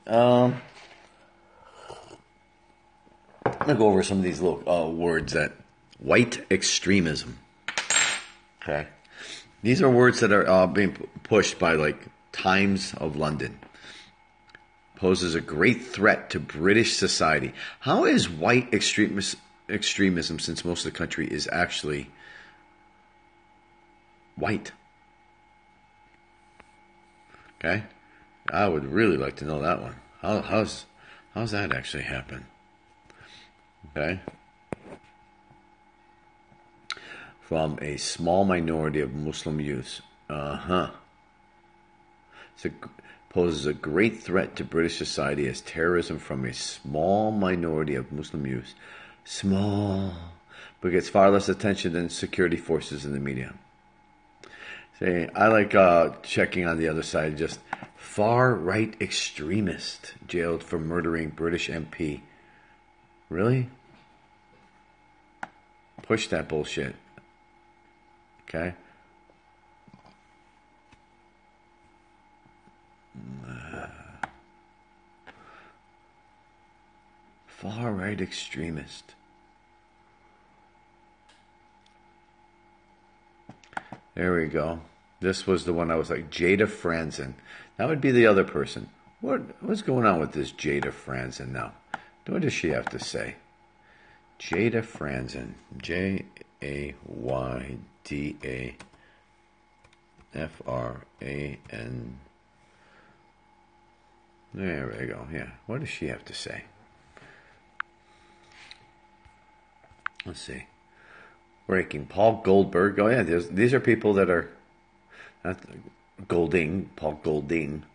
I'm going to go over some of these little words that white extremism. Okay. These are words that are being pushed by like Times of London. Poses a great threat to British society. How is white extremism, since most of the country is actually white? Okay. I would really like to know that one. How's that actually happen? Okay. From a small minority of Muslim youths. So poses a great threat to British society as terrorism from a small minority of Muslim youths. Small. But gets far less attention than security forces in the media. See, I like checking on the other side. Just far-right extremist jailed for murdering British MP. Really? Push that bullshit. Okay? Far-right extremist. There we go. This was the one I was like, Jada Franzen. That would be the other person. What's going on with this Jada Franzen now? What does she have to say? Jada Franzen. Jaydafran. There we go. Yeah. What does she have to say? Let's see. Breaking. Paul Goldberg. Oh, yeah. These are people that are not Golding, Paul Golding,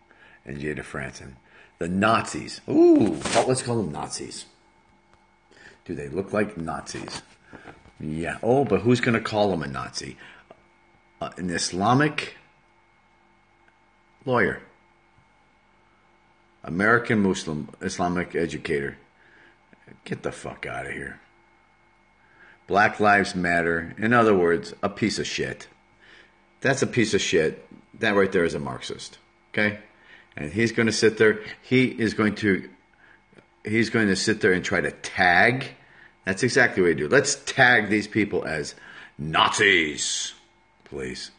and Jada Franzen. The Nazis. Ooh. Let's call them Nazis. Do they look like Nazis? Yeah. Oh, but who's going to call them a Nazi? An Islamic lawyer. American Muslim Islamic educator. Get the fuck out of here. Black Lives Matter. In other words, a piece of shit. That's a piece of shit. That right there is a Marxist. Okay? And he's going to sit there. He's going to sit there and try to tag. That's exactly what he do. Let's tag these people as Nazis, please.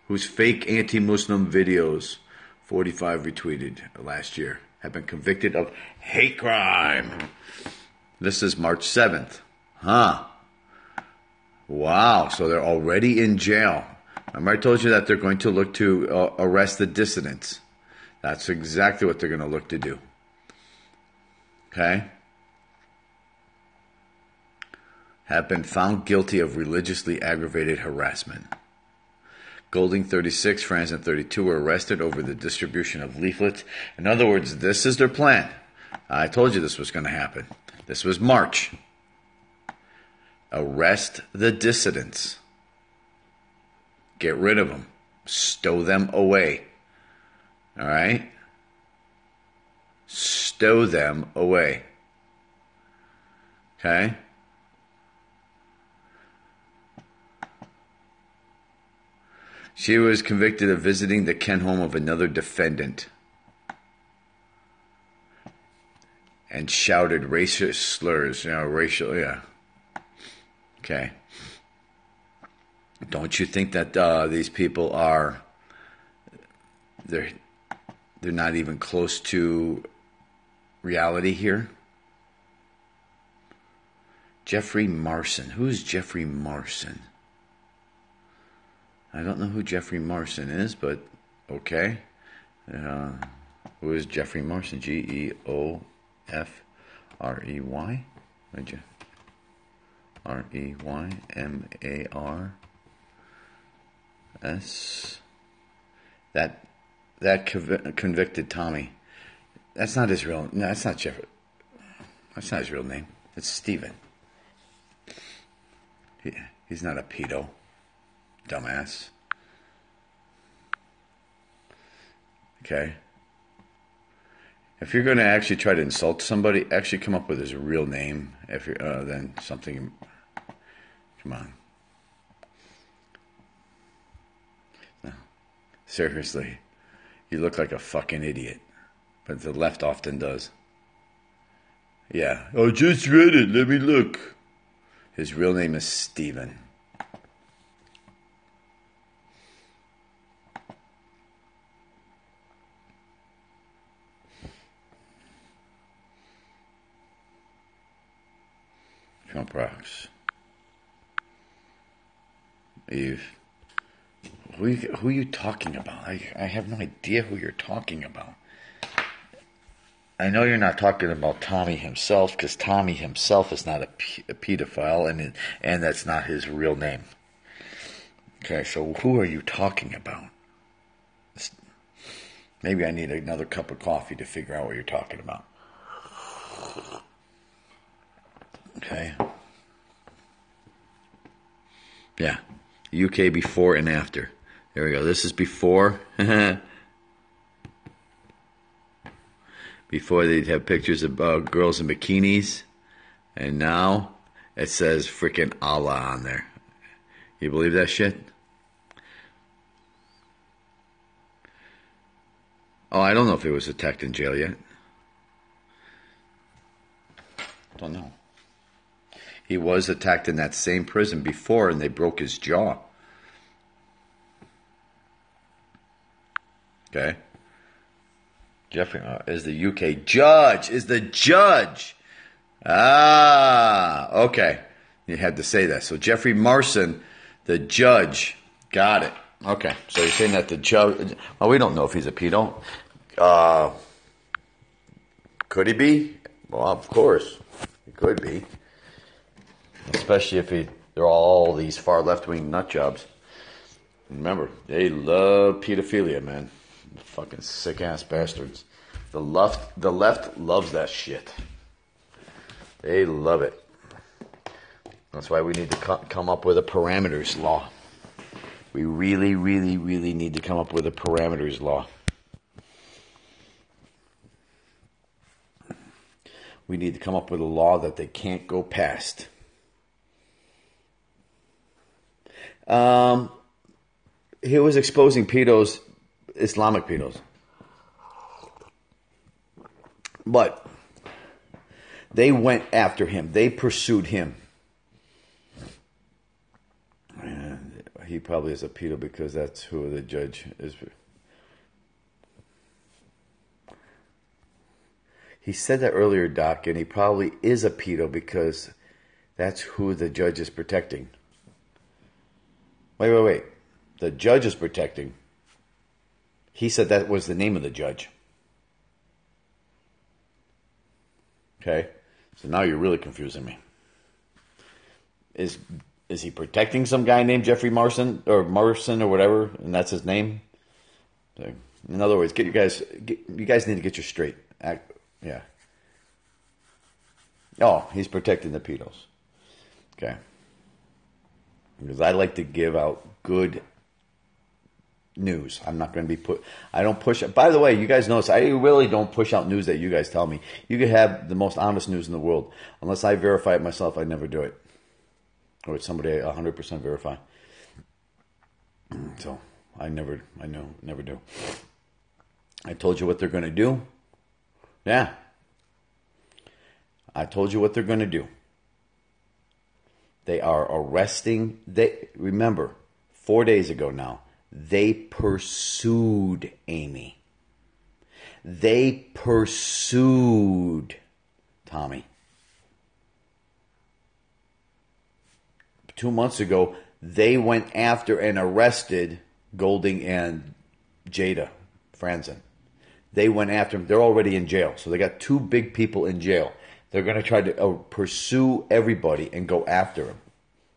Whose fake anti-Muslim videos, 45 retweeted last year, have been convicted of hate crime. This is March 7th. Huh. Wow. So they're already in jail. Remember I told you that they're going to look to arrest the dissidents. That's exactly what they're going to look to do. Okay? Have been found guilty of religiously aggravated harassment. Golding 36, Franzen 32 were arrested over the distribution of leaflets. In other words, this is their plan. I told you this was going to happen. This was March. Arrest the dissidents. Get rid of them. Stow them away. All right? Stow them away. Okay? She was convicted of visiting the Kent home of another defendant and shouted racist slurs. Yeah. Okay. Don't you think that these people are, they're not even close to reality here? Jeffrey Marson. Who's Jeffrey Marson? I don't know who Jeffrey Marson is, but okay. Who is Jeffrey Marson? Geofrey? Reymars. That convicted Tommy. That's not his real. No, that's not Jeffrey. That's not his real name. It's Stephen. He's not a pedo. Dumbass. Okay. If you're going to actually try to insult somebody, actually come up with his real name. If you're then something. Come on. No. Seriously, you look like a fucking idiot. But the left often does. Yeah. I just read it. Let me look. His real name is Steven. Trump rocks. Eve. Who are you talking about? I have no idea who you're talking about. I know you're not talking about Tommy himself, because Tommy himself is not a pedophile, and that's not his real name. Okay, so who are you talking about? Maybe I need another cup of coffee to figure out what you're talking about. Okay. Yeah. UK before and after. There we go. This is before. Before they'd have pictures of girls in bikinis. And now it says freaking Allah on there. You believe that shit? Oh, I don't know if he was attacked in jail yet. Don't know. He was attacked in that same prison before, and they broke his jaw. Okay. Jeffrey is the UK judge. Is the judge. Ah, okay. You had to say that. So Jeffrey Marson, the judge. Got it. Okay. So you're saying that the judge. Well, we don't know if he's a pedo. Could he be? Well, of course. He could be. Especially if they're all these far left-wing nut jobs. Remember, they love pedophilia, man. Fucking sick-ass bastards. The left loves that shit. They love it. That's why we need to come up with a parameters law. We really, really, really need to come up with a parameters law. We need to come up with a law that they can't go past. He was exposing pedos, Islamic pedos. But they went after him. They pursued him. And he probably is a pedo because that's who the judge is. He said that earlier, Doc, and he probably is a pedo because that's who the judge is protecting. Wait. The judge is protecting. He said that was the name of the judge. Okay? So now you're really confusing me. Is he protecting some guy named Jeffrey Marson or whatever, and that's his name? In other words, you guys need to get your straight. Yeah. Oh, he's protecting the pedos. Okay. Because I like to give out good news. I'm not going to be I don't push. By the way, you guys notice I really don't push out news that you guys tell me. You can have the most honest news in the world. Unless I verify it myself, I never do it. Or it's somebody 100% verify. So I never do. I told you what they're going to do. Yeah. I told you what they're going to do. They are arresting. Remember, 4 days ago now, they pursued Amy. They pursued Tommy. 2 months ago, they went after and arrested Golding and Jada Franzen. They went after him. They're already in jail. So they got two big people in jail. They're going to try to pursue everybody and go after him.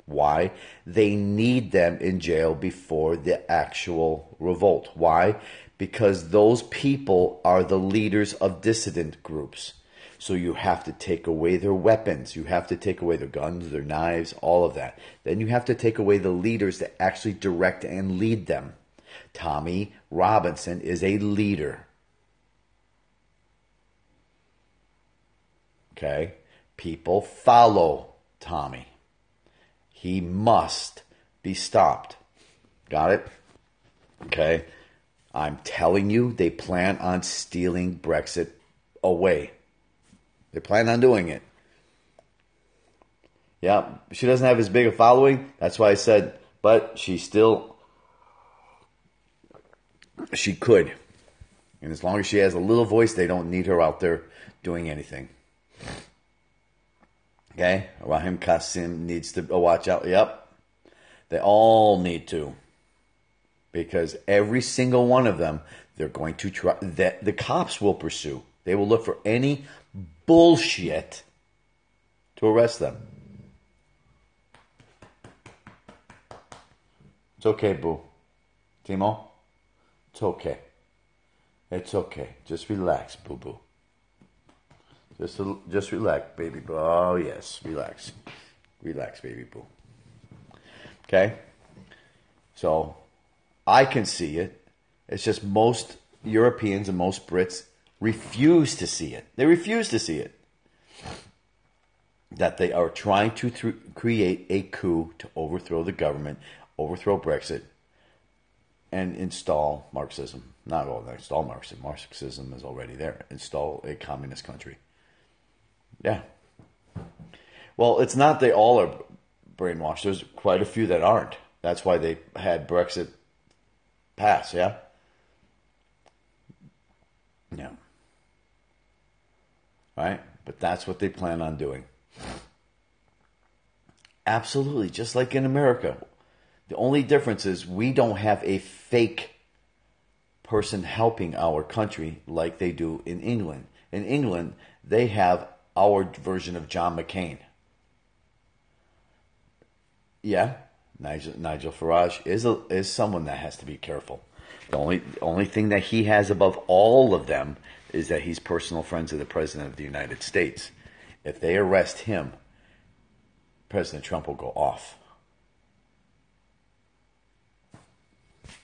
Why? They need them in jail before the actual revolt. Why? Because those people are the leaders of dissident groups. So you have to take away their weapons. You have to take away their guns, their knives, all of that. Then you have to take away the leaders that actually direct and lead them. Tommy Robinson is a leader. Okay? People follow Tommy. He must be stopped. Got it? Okay? I'm telling you, they plan on stealing Brexit away. They plan on doing it. Yeah, she doesn't have as big a following. That's why I said, but she could. And as long as she has a little voice, they don't need her out there doing anything. Okay? Rahim Qasim needs to watch out. Yep. They all need to. Because every single one of them, they're going to try, that the cops will pursue. They will look for any bullshit to arrest them. It's okay, boo. Timo, it's okay. It's okay. Just relax, boo-boo. Just relax, baby boo. Oh, yes, relax. Relax, baby boo. Okay? So, I can see it. It's just most Europeans and most Brits refuse to see it. They refuse to see it. That they are trying to create a coup to overthrow the government, overthrow Brexit, and install Marxism. Not all install Marxism. Marxism is already there. Install a communist country. Yeah. Well, it's not they all are brainwashed. There's quite a few that aren't. That's why they had Brexit pass, yeah? Yeah. Right? But that's what they plan on doing. Absolutely. Just like in America. The only difference is we don't have a fake person helping our country like they do in England. In England, they have our version of John McCain. Yeah, Nigel Farage is someone that has to be careful. The only thing that he has above all of them is that he's personal friends of the President of the United States. If they arrest him, President Trump will go off.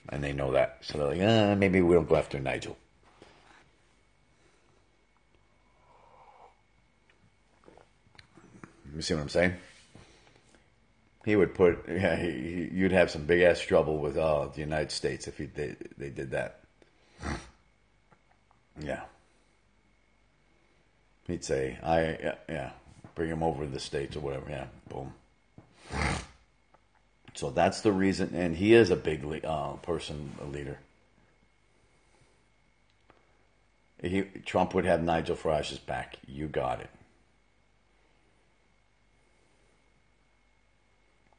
And they know that. So they're like, maybe we don't go after Nigel. You see what I'm saying? He would put, you'd have some big ass trouble with the United States if they did that. Yeah. He'd say, bring him over to the States or whatever. Yeah, boom. So that's the reason, and he is a big a leader. Trump would have Nigel Farage's back. You got it.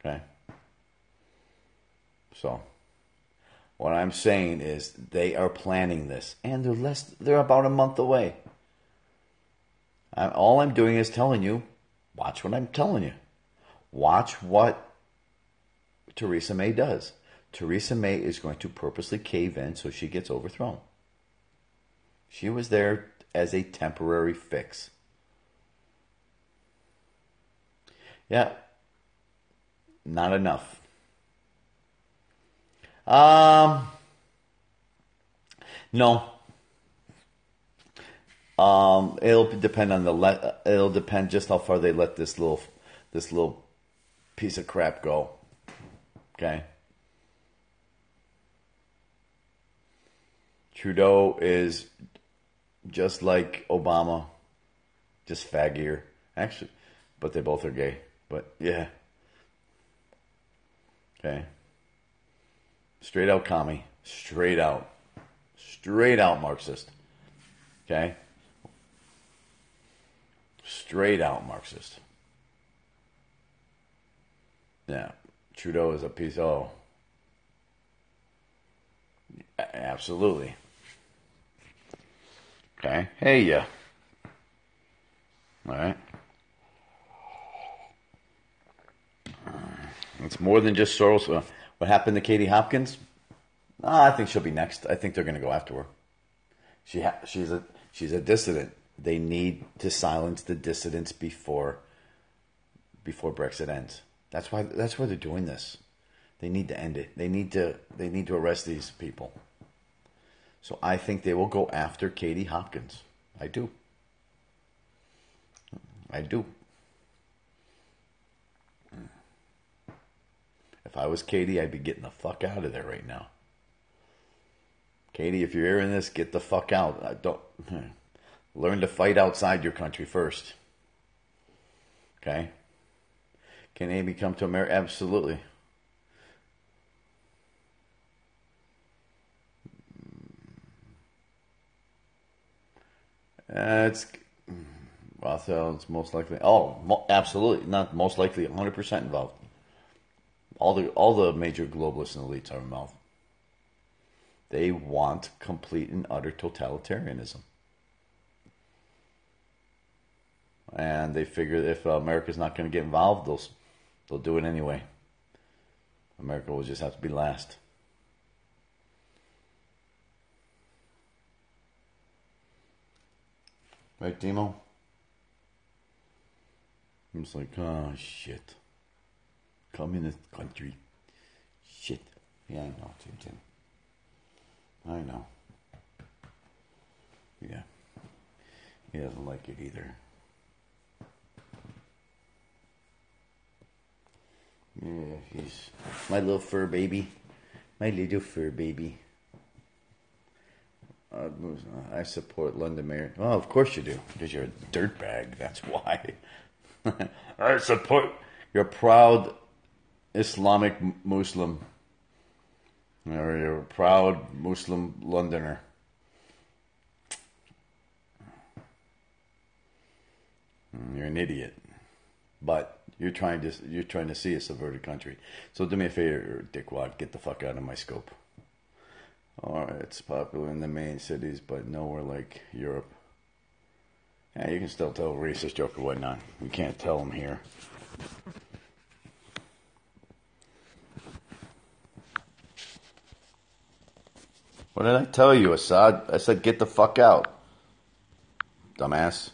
Okay. So, what I'm saying is they are planning this, and they're about a month away. All I'm doing is telling you, watch what I'm telling you. Watch what Theresa May does. Theresa May is going to purposely cave in so she gets overthrown. She was there as a temporary fix. Yeah. Not enough. No. It'll depend on it'll depend just how far they let this little piece of crap go. Okay. Trudeau is just like Obama, just faggier. Actually, but they both are gay. But yeah. Okay. Straight out commie. Straight out Marxist. Okay. Straight out Marxist. Yeah. Trudeau is a piece. Oh. Absolutely. Okay. Hey, yeah. All right. It's more than just Soros. What happened to Katie Hopkins? I think she'll be next. I think they're going to go after her. She's a dissident. They need to silence the dissidents before Brexit ends. That's why they're doing this. They need to end it. They need to arrest these people. So I think they will go after Katie Hopkins. I do. If I was Katie, I'd be getting the fuck out of there right now. Katie, if you're hearing this, get the fuck out. Don't learn to fight outside your country first. Okay? Can Amy come to America? Absolutely. It's Rothschild's most likely. Oh, absolutely, not most likely. 100% involved. All the major globalists and elites are involved. They want complete and utter totalitarianism, and they figure if America's not going to get involved, they'll do it anyway. America will just have to be last. Right, Demo? I'm just like, oh, shit. Communist country. Shit. Yeah, I know, Tim. I know. Yeah. He doesn't like it either. Yeah, he's my little fur baby. My little fur baby. I support London Mayor. Oh, of course you do, because you're a dirtbag. That's why. I support. You're a proud Islamic Muslim. Or you're a proud Muslim Londoner. You're an idiot, but you're trying to see a subverted country. So do me a favor, dickwad, get the fuck out of my scope. Alright, it's popular in the main cities, but nowhere like Europe. Yeah, you can still tell a racist joke or whatnot. You can't tell them here. What did I tell you, Assad? I said get the fuck out. Dumbass.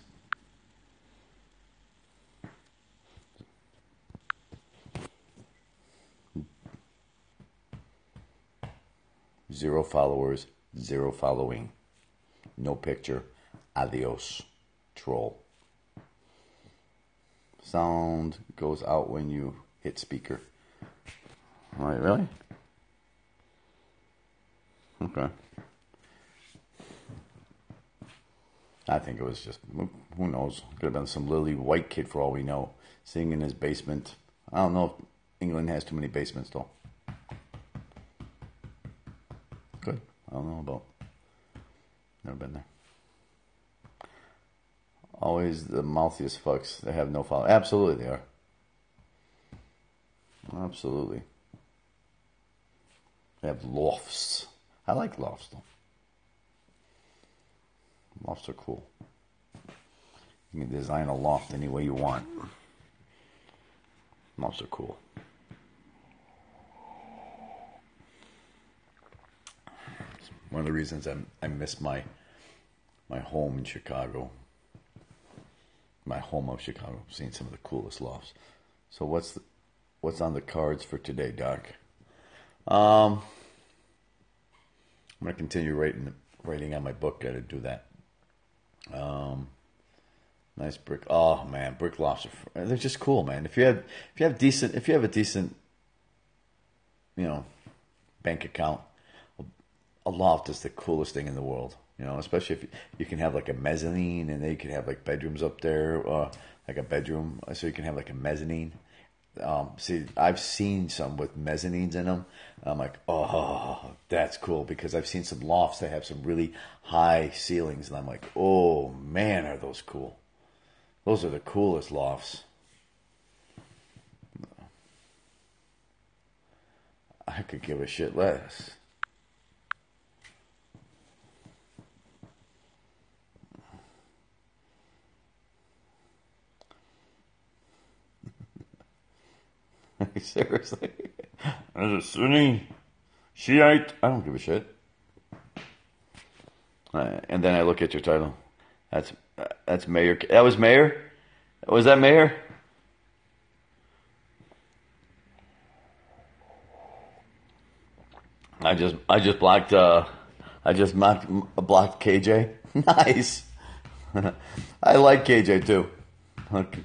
Zero followers, zero following. No picture. Adios. Troll. Sound goes out when you hit speaker. Alright, really? Okay. I think it was just, who knows? Could have been some lily white kid for all we know. Sitting in his basement. I don't know if England has too many basements though. Good. I don't know about. Never been there. Always the mouthiest fucks. They have no follow. Absolutely they are. Absolutely. They have lofts. I like lofts though. Lofts are cool. You can design a loft any way you want. Lofts are cool. It's one of the reasons I miss my home in Chicago. My home of Chicago. I've seen some of the coolest lofts. So what's on the cards for today, Doc? I'm gonna continue writing on my book. Got to do that. Nice brick. Oh man, brick lofts they're just cool, man. If you have a decent, bank account, a loft is the coolest thing in the world. Especially if you can have like a mezzanine, and then you can have like bedrooms up there, like a bedroom, so you can have like a mezzanine. See, I've seen some with mezzanines in them. I'm like, oh, that's cool, because I've seen some lofts that have some really high ceilings, and I'm like, oh man, are those cool? Those are the coolest lofts. I could give a shit less. Seriously, as a Sunni, Shiite, I don't give a shit. And then I look at your title. That's Mayor. That was Mayor. Was that Mayor? I just blocked. Blocked KJ. Nice. I like KJ too. Okay.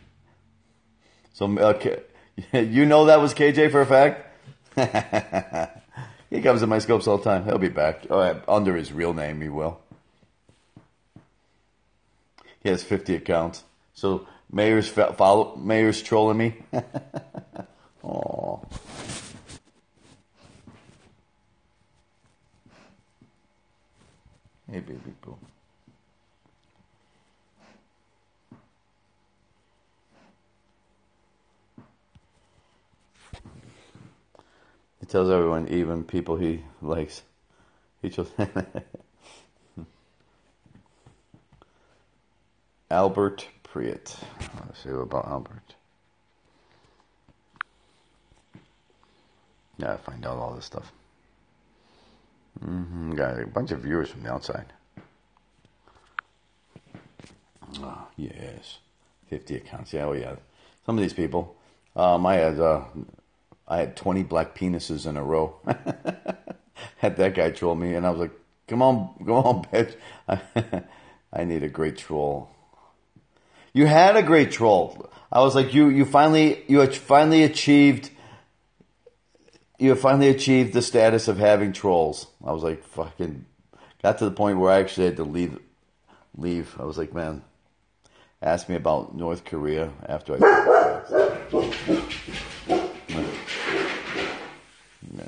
So okay. You know that was KJ for a fact? He comes to my scopes all the time. He'll be back. Oh, under his real name, he will. He has 50 accounts. So Mayor's trolling me. Aww. Hey, baby boo. He tells everyone, even people he likes. He just Albert Priet. Let's see about Albert. Yeah, I find out all this stuff. Got a bunch of viewers from the outside. Oh, yes. 50 accounts. Yeah, oh yeah. Some of these people. I had 20 black penises in a row. Had that guy troll me, and I was like, come on, bitch. I need a great troll. You had a great troll. I was like, you had finally achieved the status of having trolls. I was like, fucking, got to the point where I actually had to leave. I was like, man, ask me about North Korea after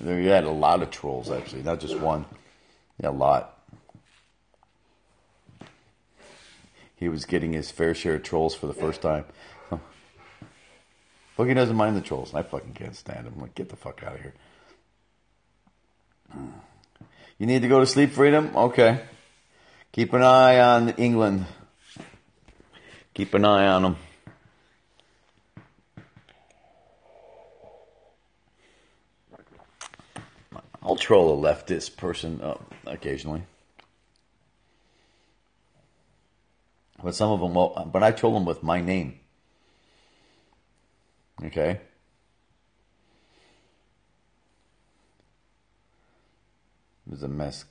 You had a lot of trolls, actually, not just one. Yeah, a lot. He was getting his fair share of trolls for the first time. Boogie doesn't mind the trolls. I fucking can't stand him. I'm like, get the fuck out of here. You need to go to sleep, Freedom? Okay. Keep an eye on England. Keep an eye on them. I'll troll a leftist person occasionally. But some of them won't. But I troll them with my name. Okay? There's a mess.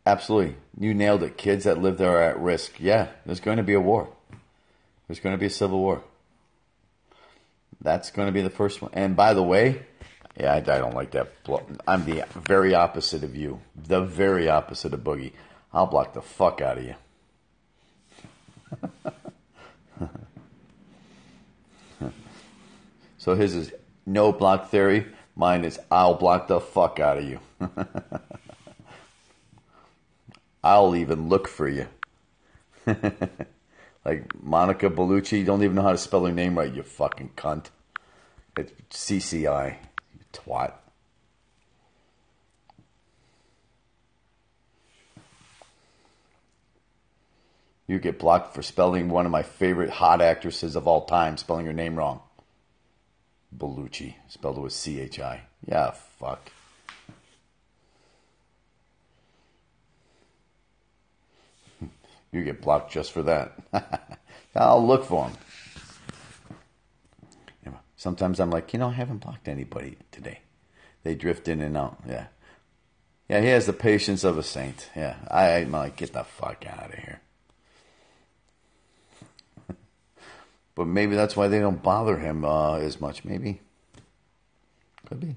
Absolutely. You nailed it. Kids that live there are at risk. Yeah, there's going to be a war. There's going to be a civil war. That's going to be the first one. And by the way, yeah, I don't like that. I'm the very opposite of you. The very opposite of Boogie. I'll block the fuck out of you. So his is no block theory. Mine is I'll block the fuck out of you. I'll even look for you. Like Monica Bellucci, you don't even know how to spell her name right, you fucking cunt. It's CCI, you twat. You get blocked for spelling one of my favorite hot actresses of all time, spelling her name wrong. Bellucci, spelled it with C-H-I. Yeah, fuck. You get blocked just for that. I'll look for him. Sometimes I'm like, I haven't blocked anybody today. They drift in and out. Yeah. Yeah, he has the patience of a saint. Yeah. I'm like, get the fuck out of here. But maybe that's why they don't bother him as much. Maybe. Could be.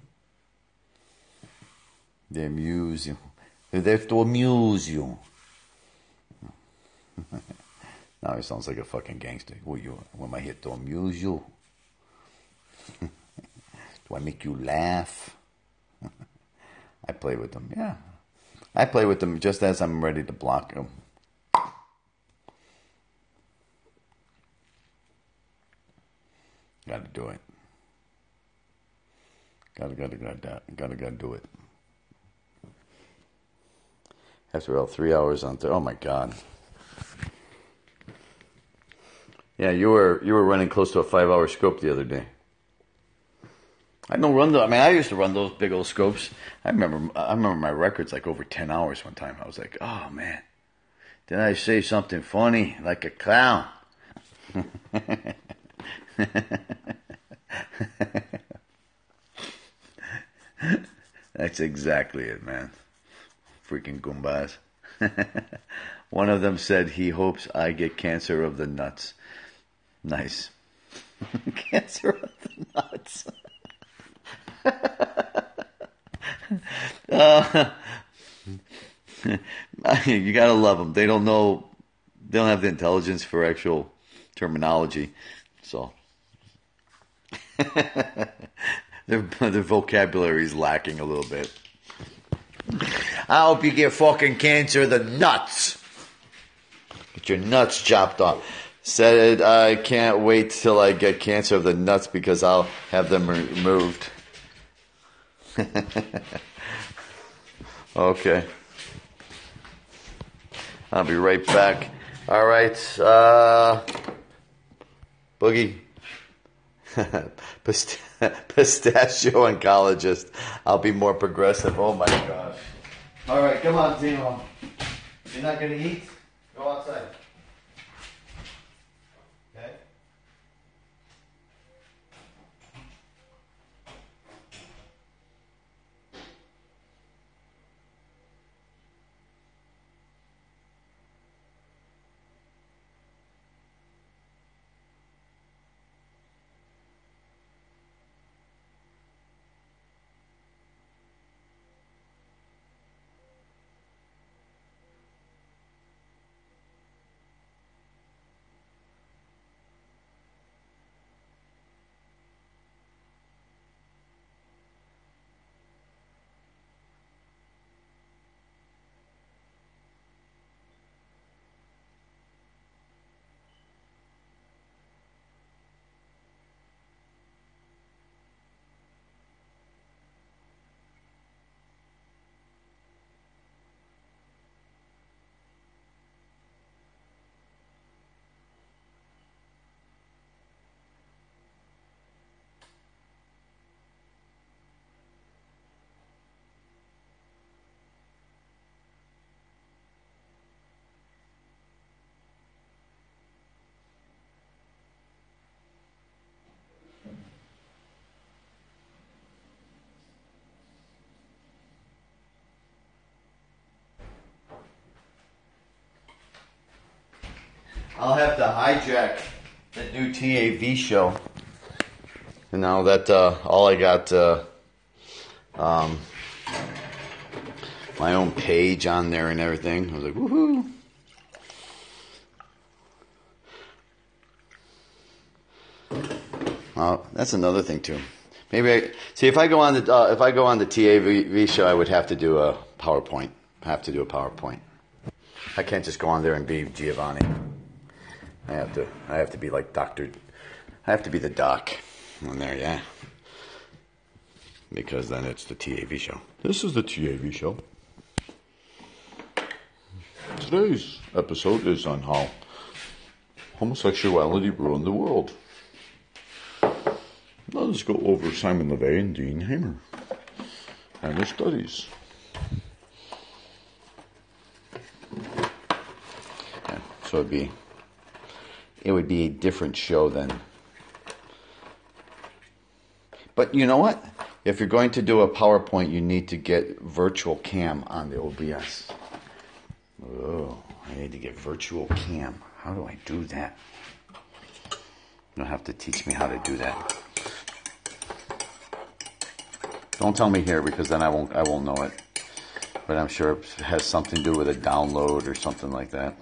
They amuse you. They have to amuse you. Now he sounds like a fucking gangster. Am I here to amuse you? Do I make you laugh? I play with them. Yeah. I play with them just as I'm ready to block them. Got to do it. Gotta do it. After all 3 hours on oh my god. Yeah, you were running close to a 5-hour scope the other day. I don't run I used to run those big old scopes. I remember my records like over 10 hours one time. I was like, oh man, did I say something funny like a clown? That's exactly it, man. Freaking Goombas. One of them said he hopes I get cancer of the nuts. Nice. Cancer of the nuts. Uh, you gotta love them. They don't know. They don't have the intelligence for actual terminology, so their vocabulary is lacking a little bit. I hope you get fucking cancer of the nuts. Get your nuts chopped off. Said I can't wait till I get cancer of the nuts because I'll have them removed. Okay. I'll be right back. All right. Boogie. Pistachio oncologist. I'll be more progressive. Oh my gosh. All right, come on, Timo. You're not going to eat? Go outside. Okay? I'll have to hijack the new TAV show. And now that all I got my own page on there and everything, I was like, woohoo! Well, that's another thing too. Maybe if I go on the TAV show, I would have to do a PowerPoint. I can't just go on there and be Giovanni. I have to be like Dr. I have to be the doc on there, yeah. Because then it's the TAV show. This is the TAV show. Today's episode is on how homosexuality ruined the world. Let us go over Simon LeVay and Dean Hamer and their studies. Yeah, so it would be a different show then. But you know what? If you're going to do a PowerPoint, you need to get virtual cam on the OBS. Oh, I need to get virtual cam. How do I do that? You'll have to teach me how to do that. Don't tell me here because then I won't know it. But I'm sure it has something to do with a download or something like that.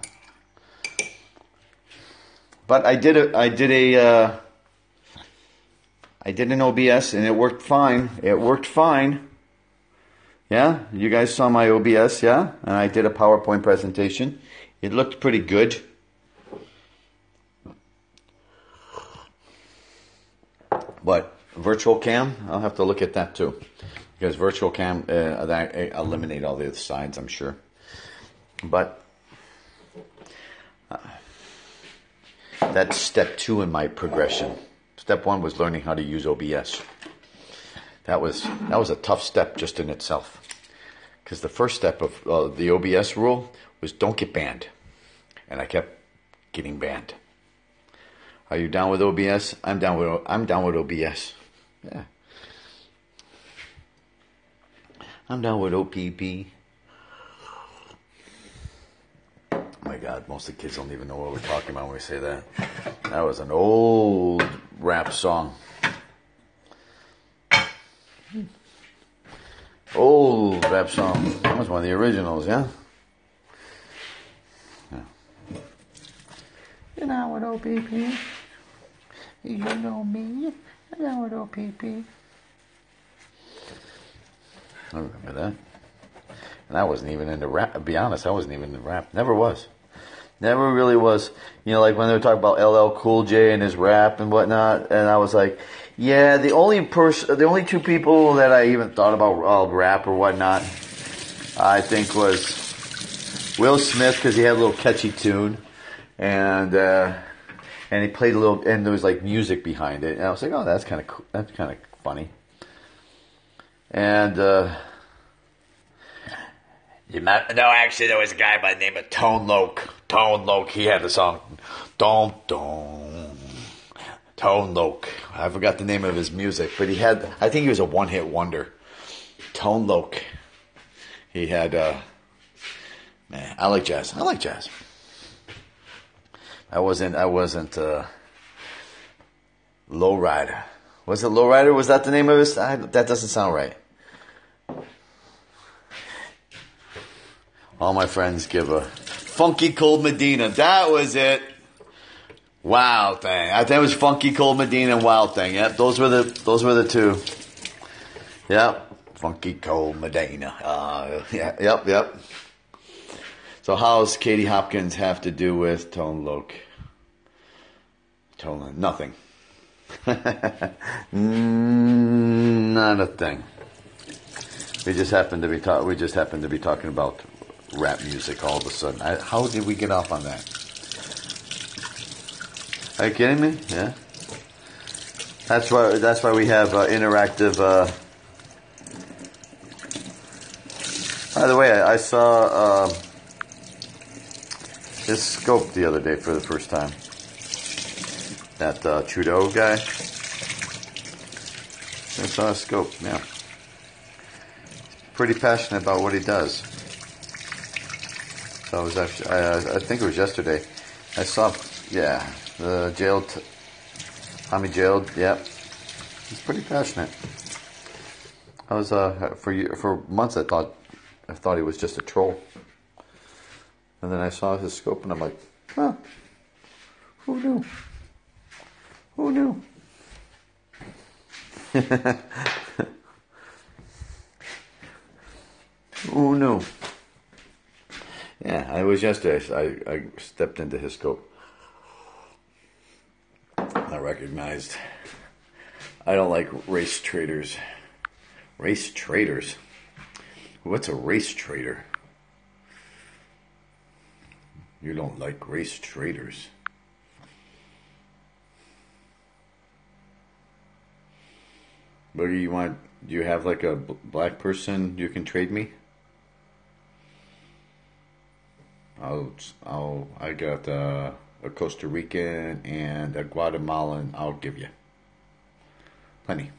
But I did an OBS and it worked fine. Yeah, you guys saw my OBS, yeah? And I did a PowerPoint presentation. It looked pretty good. But virtual cam, I'll have to look at that too. Because virtual cam, that eliminate all the other sides, I'm sure. But that's step 2 in my progression. Step 1 was learning how to use OBS. That was a tough step just in itself. Because the first step of the OBS rule was don't get banned. And I kept getting banned. Are you down with OBS? I'm down with OBS. Yeah. I'm down with OPP. Oh my God, most of the kids don't even know what we're talking about when we say that. That was an old rap song. Old rap song. That was one of the originals, yeah? You know what, OPP? You know me. You know what, OPP? I remember that. And I wasn't even into rap. To be honest, I wasn't even into rap. Never was. Never really was. You know, like when they were talking about LL Cool J and his rap and whatnot, and I was like, yeah, the only two people that I even thought about rap or whatnot, I think was Will Smith, because he had a little catchy tune, and he played a little, and there was like music behind it, and I was like, oh, that's kind of cool. That's kind of funny. And no, actually, there was a guy by the name of Tone Loc. Tone Loc, he had the song Dom Dom. Tone Loc. I forgot the name of his music, but I think he was a one-hit wonder. Tone Loc. He had, man, I like jazz. I like jazz. I wasn't, Lowrider. Was it Lowrider? Was that the name of his? That doesn't sound right. All my friends give a Funky Cold Medina. That was it. Wild Thing. I think it was Funky Cold Medina and Wild Thing. Yep, those were the two. Yep, Funky Cold Medina. Yep. So how's Katie Hopkins have to do with Tone Loc? Nothing. Not a thing. We just happened to be talking about rap music all of a sudden. How did we get off on that? Are you kidding me? Yeah. That's why we have interactive. By the way, I saw his scope the other day for the first time. That Trudeau guy. I saw a scope. Yeah. Pretty passionate about what he does. So I was actually, I think it was yesterday. I saw, the jailed, Tommy jailed. Yep, he's pretty passionate. I was for months I thought he was just a troll, and then I saw his scope and I'm like, huh, who knew? Who knew? Who knew? Yeah, it was yesterday. I stepped into his scope. I recognized. I don't like race traders. Race traders? What's a race trader? You don't like race traders. But do you have like a black person you can trade me? I got a Costa Rican and a Guatemalan. I'll give you plenty.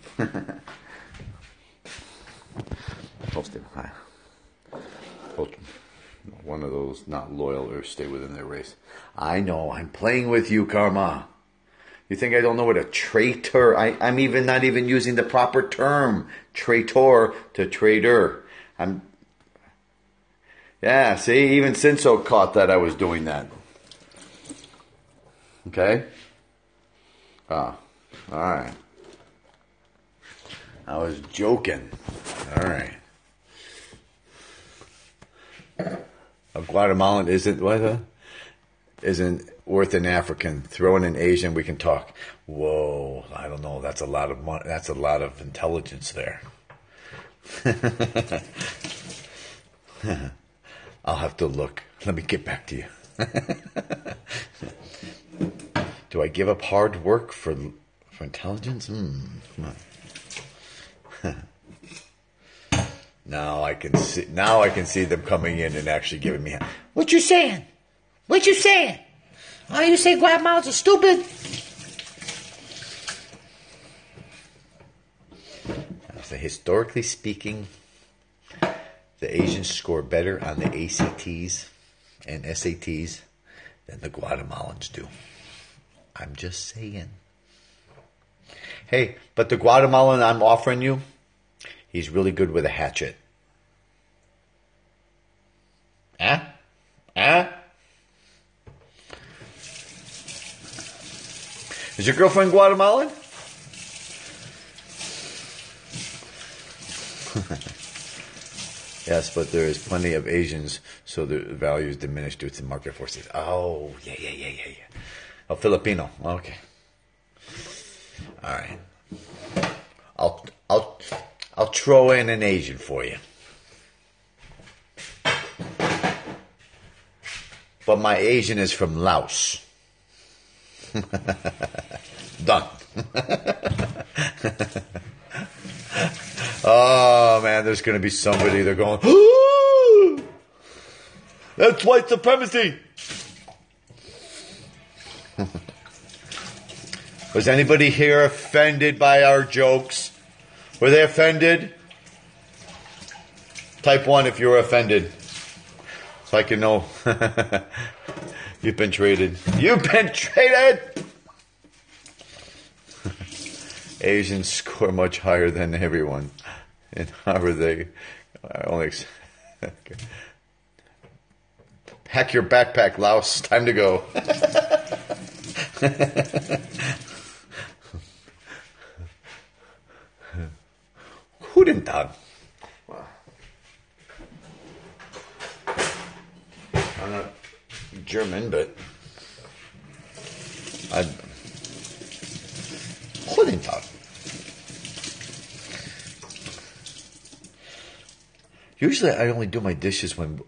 One of those not loyal or stay within their race. I know. I'm playing with you, Karma. You think I don't know what a traitor? I'm even not even using the proper term. Traitor to trader. Yeah, see, even Cinso caught that I was doing that. Okay? Alright. I was joking. Alright. A Guatemalan isn't worth an African. Throw in an Asian, we can talk. Whoa, I don't know. That's a lot of money. That's a lot of intelligence there. I'll have to look. Let me get back to you. Do I give up hard work for intelligence? Come on. Now I can see them coming in and actually giving me. What you saying? What you saying? Oh, you say Guatemalans are stupid? So historically speaking, the Asians score better on the ACTs and SATs than the Guatemalans do. I'm just saying. Hey, but the Guatemalan I'm offering you, he's really good with a hatchet. Huh? Huh? Is your girlfriend Guatemalan? Yes, but there is plenty of Asians, so the value is diminished due to market forces. Oh, yeah. Oh, Filipino. Okay. All right. I'll throw in an Asian for you. But my Asian is from Laos. Done. Oh, man, there's going to be somebody, they're going, ooh, that's white supremacy. Was anybody here offended by our jokes? Were they offended? Type 1 if you were offended. So I can know you've been traded. You've been traded! Asians score much higher than everyone. And how are they? Pack your backpack, Laos. Time to go. Guten Tag. I'm not German, but Guten Tag. Usually, I only do my dishes when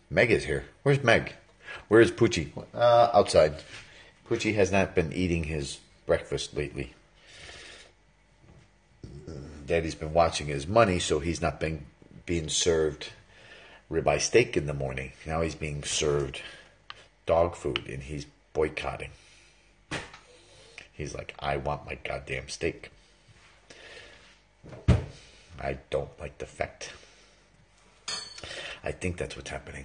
Meg is here. Where's Meg? Where is Poochie? Outside. Poochie has not been eating his breakfast lately. Daddy's been watching his money, so he's not been being served ribeye steak in the morning. Now he's being served dog food, and he's boycotting. He's like, I want my goddamn steak. I don't like the fact. I think that's what's happening.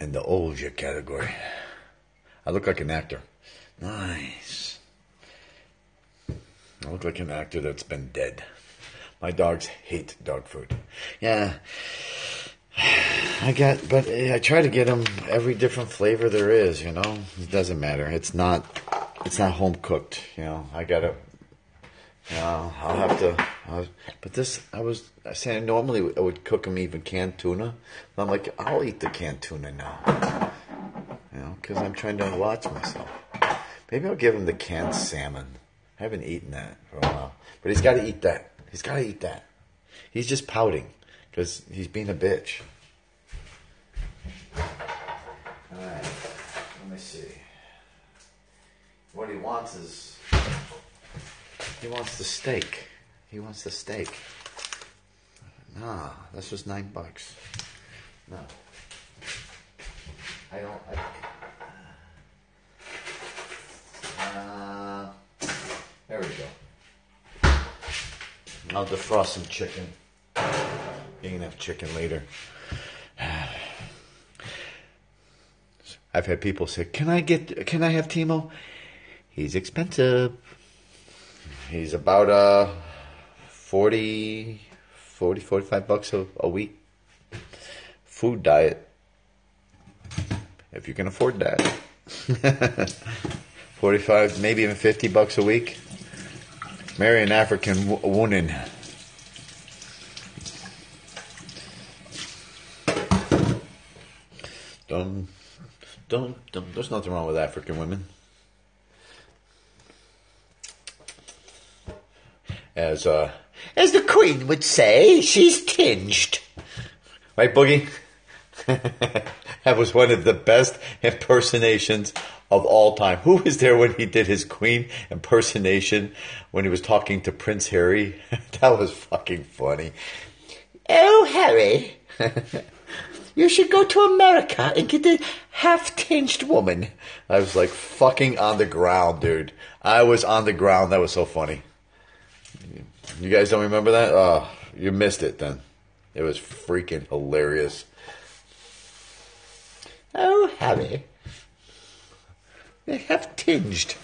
In the older category. I look like an actor. Nice. I look like an actor that's been dead. My dogs hate dog food. Yeah. But I try to get them every different flavor there is, you know. It doesn't matter. It's not home cooked, you know. I'll have to. But this, I was saying normally I would cook them even canned tuna. But I'm like, I'll eat the canned tuna now. You know, because I'm trying to watch myself. Maybe I'll give him the canned salmon. I haven't eaten that for a while. But he's got to eat that. He's just pouting because he's being a bitch. Alright, let me see. What he wants is... He wants the steak. Nah, that's just $9. No. I don't... there we go. I'll defrost some chicken. You can have chicken later. I've had people say, can I have Timo? He's expensive. He's about 45 bucks a week. Food diet. If you can afford that. 45, maybe even 50 bucks a week. Marry an African woman. There's nothing wrong with African women. As the Queen would say, she's tinged. Right, Boogie? That was one of the best impersonations of all time. Who was there when he did his Queen impersonation when he was talking to Prince Harry? That was fucking funny. Oh, Harry, you should go to America and get the half-tinged woman. I was like fucking on the ground, dude. I was on the ground. That was so funny. You guys don't remember that? Oh, you missed it then. It was freaking hilarious. Oh, Harry. They have tinged.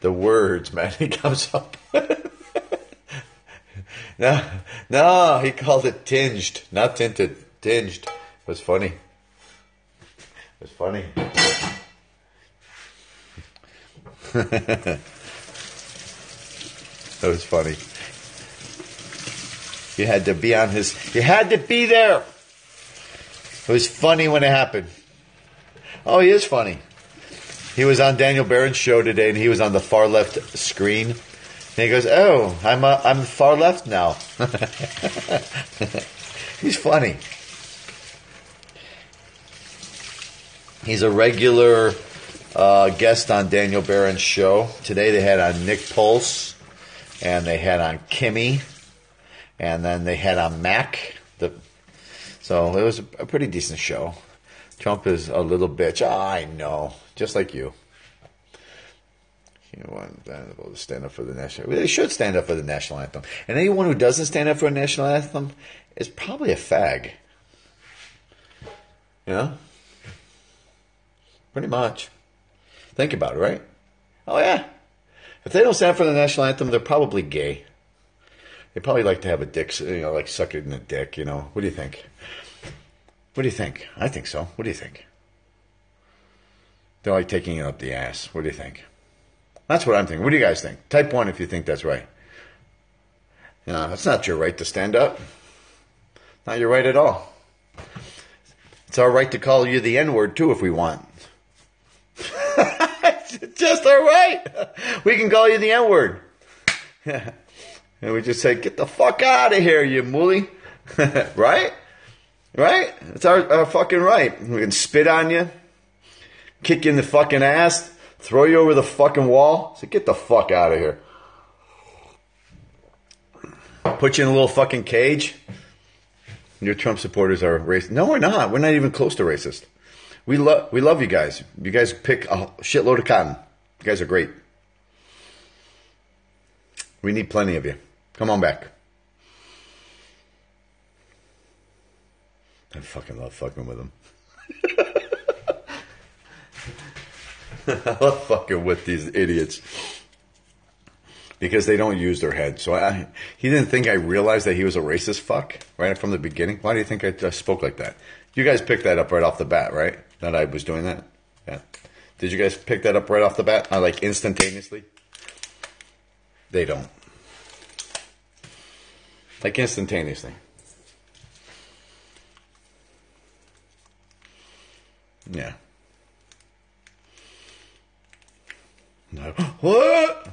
the words, man, he comes up with. No, he called it tinged, not tinted. Tinged. It was funny. It was funny. That was funny. You had to be on his... You had to be there. It was funny when it happened. Oh, he is funny. He was on Daniel Barron's show today, and he was on the far left screen. And he goes, "Oh, I'm far left now." He's funny. He's a regular guest on Daniel Barron's show. Today they had on Nick Pulse, and they had on Kimmy, and then they had on Mac. So it was a pretty decent show. Trump is a little bitch. Oh, I know. Just like you. You want to stand up for the national... They should stand up for the national anthem. And anyone who doesn't stand up for a national anthem is probably a fag. You know? Pretty much. Think about it, right? Oh, yeah. If they don't stand up for the national anthem, they're probably gay. They probably like to have a dick, like suck it in the dick, What do you think? What do you think? I think so. What do you think? They're like taking it up the ass. What do you think? That's what I'm thinking. What do you guys think? Type 1 if you think that's right. That's not your right to stand up. Not your right at all. It's our right to call you the N-word, too, if we want. It's just our right. We can call you the N-word. And we just say, "Get the fuck out of here, you mooly." Right? Right? It's our fucking right. We can spit on you, kick you in the fucking ass, throw you over the fucking wall. So get the fuck out of here. Put you in a little fucking cage. Your Trump supporters are racist. No, we're not. We're not even close to racist. We love you guys. You guys pick a shitload of cotton. You guys are great. We need plenty of you. Come on back. I fucking love fucking with them. I love fucking with these idiots. Because they don't use their head. So he didn't think I realized that he was a racist fuck right from the beginning. Why do you think I spoke like that? You guys picked that up right off the bat, right? That I was doing that? Yeah. Did you guys pick that up right off the bat? Like instantaneously? They don't. Like instantaneously. Yeah. No. What?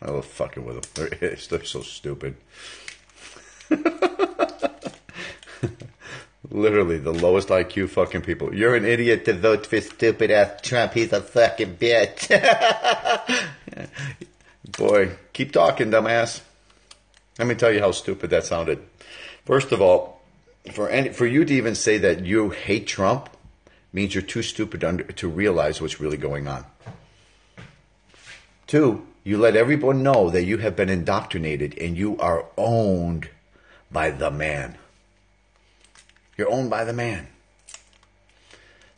I love fucking with them. They're so stupid. Literally the lowest IQ fucking people. You're an idiot to vote for stupid ass Trump. He's a fucking bitch. Boy, keep talking, dumbass. Let me tell you how stupid that sounded. First of all, for you to even say that you hate Trump means you're too stupid to realize what's really going on. 2, you let everyone know that you have been indoctrinated and you are owned by the man. You're owned by the man.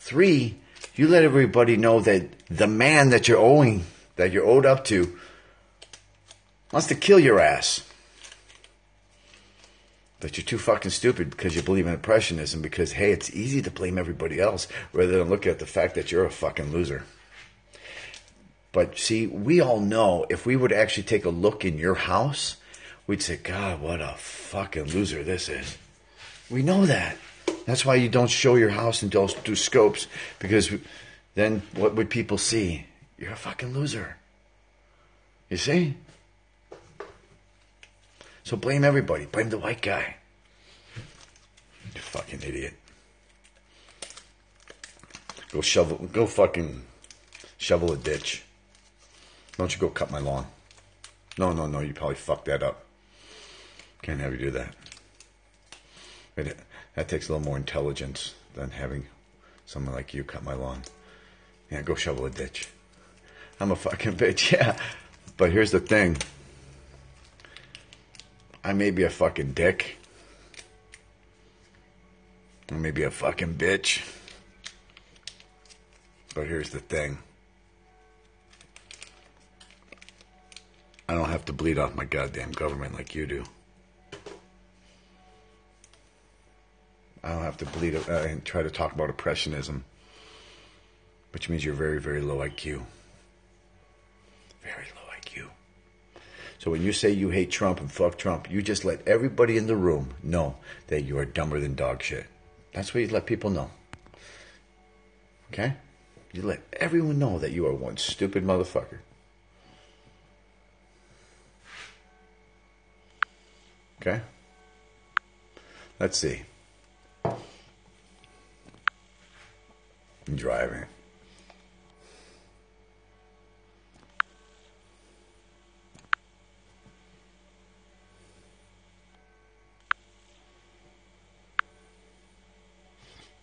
3, you let everybody know that the man that you're owed up to, wants to kill your ass. But you're too fucking stupid because you believe in impressionism because, hey, it's easy to blame everybody else rather than look at the fact that you're a fucking loser. But see, we all know if we would actually take a look in your house, we'd say, God, what a fucking loser this is. We know that. That's why you don't show your house and don't do scopes, because then what would people see? You're a fucking loser. You see? So blame everybody. Blame the white guy. You fucking idiot. Go fucking shovel a ditch. Don't you go cut my lawn. No, you probably fucked that up. Can't have you do that. That takes a little more intelligence than having someone like you cut my lawn. Yeah, go shovel a ditch. I'm a fucking bitch, yeah. But here's the thing. I may be a fucking dick. I may be a fucking bitch. But here's the thing. have to bleed off my goddamn government like you do. I don't have to bleed and try to talk about oppressionism, which means you're very, very low IQ. Very low IQ. So when you say you hate Trump and fuck Trump, you just let everybody in the room know that you are dumber than dog shit. That's what you let people know. Okay? You let everyone know that you are one stupid motherfucker. Okay? Let's see. I'm driving.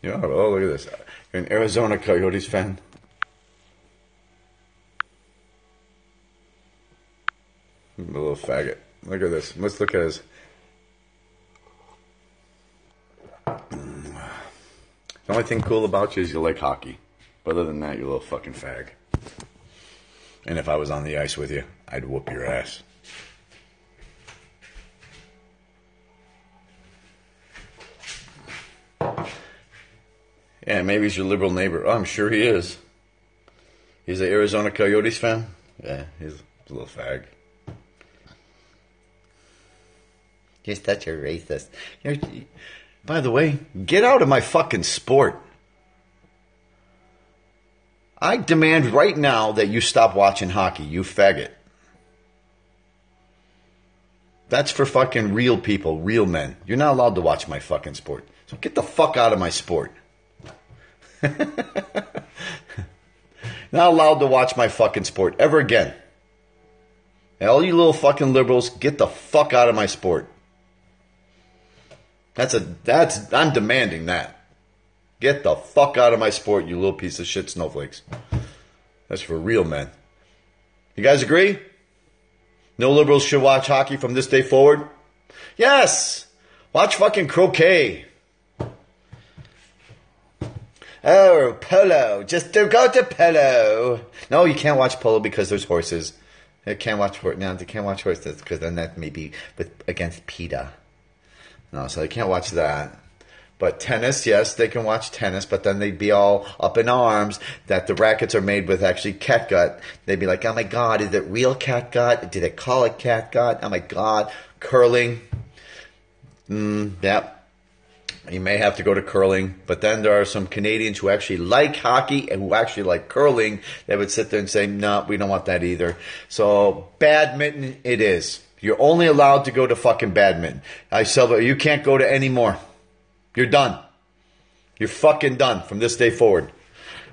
Yeah, oh, look at this. You're an Arizona Coyotes fan? A little faggot. Look at this. Let's look at his. The only thing cool about you is you like hockey. But other than that, you're a little fucking fag. And if I was on the ice with you, I'd whoop your ass. Yeah, maybe he's your liberal neighbor. Oh, I'm sure he is. He's an Arizona Coyotes fan? Yeah, he's a little fag. You're such a racist. By the way, get out of my fucking sport. I demand right now that you stop watching hockey, you faggot. That's for fucking real people, real men. You're not allowed to watch my fucking sport. So get the fuck out of my sport. Not allowed to watch my fucking sport ever again. And all you little fucking liberals, get the fuck out of my sport. I'm demanding that. Get the fuck out of my sport, you little piece of shit snowflakes. That's for real men. You guys agree? No liberals should watch hockey from this day forward? Yes! Watch fucking croquet. Oh, polo. Just go to polo. No, you can't watch polo because there's horses. They can't watch horses because then that may be against PETA. No, so they can't watch that. But tennis, yes, they can watch tennis, but then they'd be all up in arms that the rackets are made with actually catgut. They'd be like, oh my God, is it real catgut? Did they call it catgut? Oh my God. Curling. Yep. You may have to go to curling, but then there are some Canadians who actually like hockey and who actually like curling. They would sit there and say, no, we don't want that either. So badminton it is. You're only allowed to go to fucking badminton. You can't go to any more. You're done. You're fucking done from this day forward.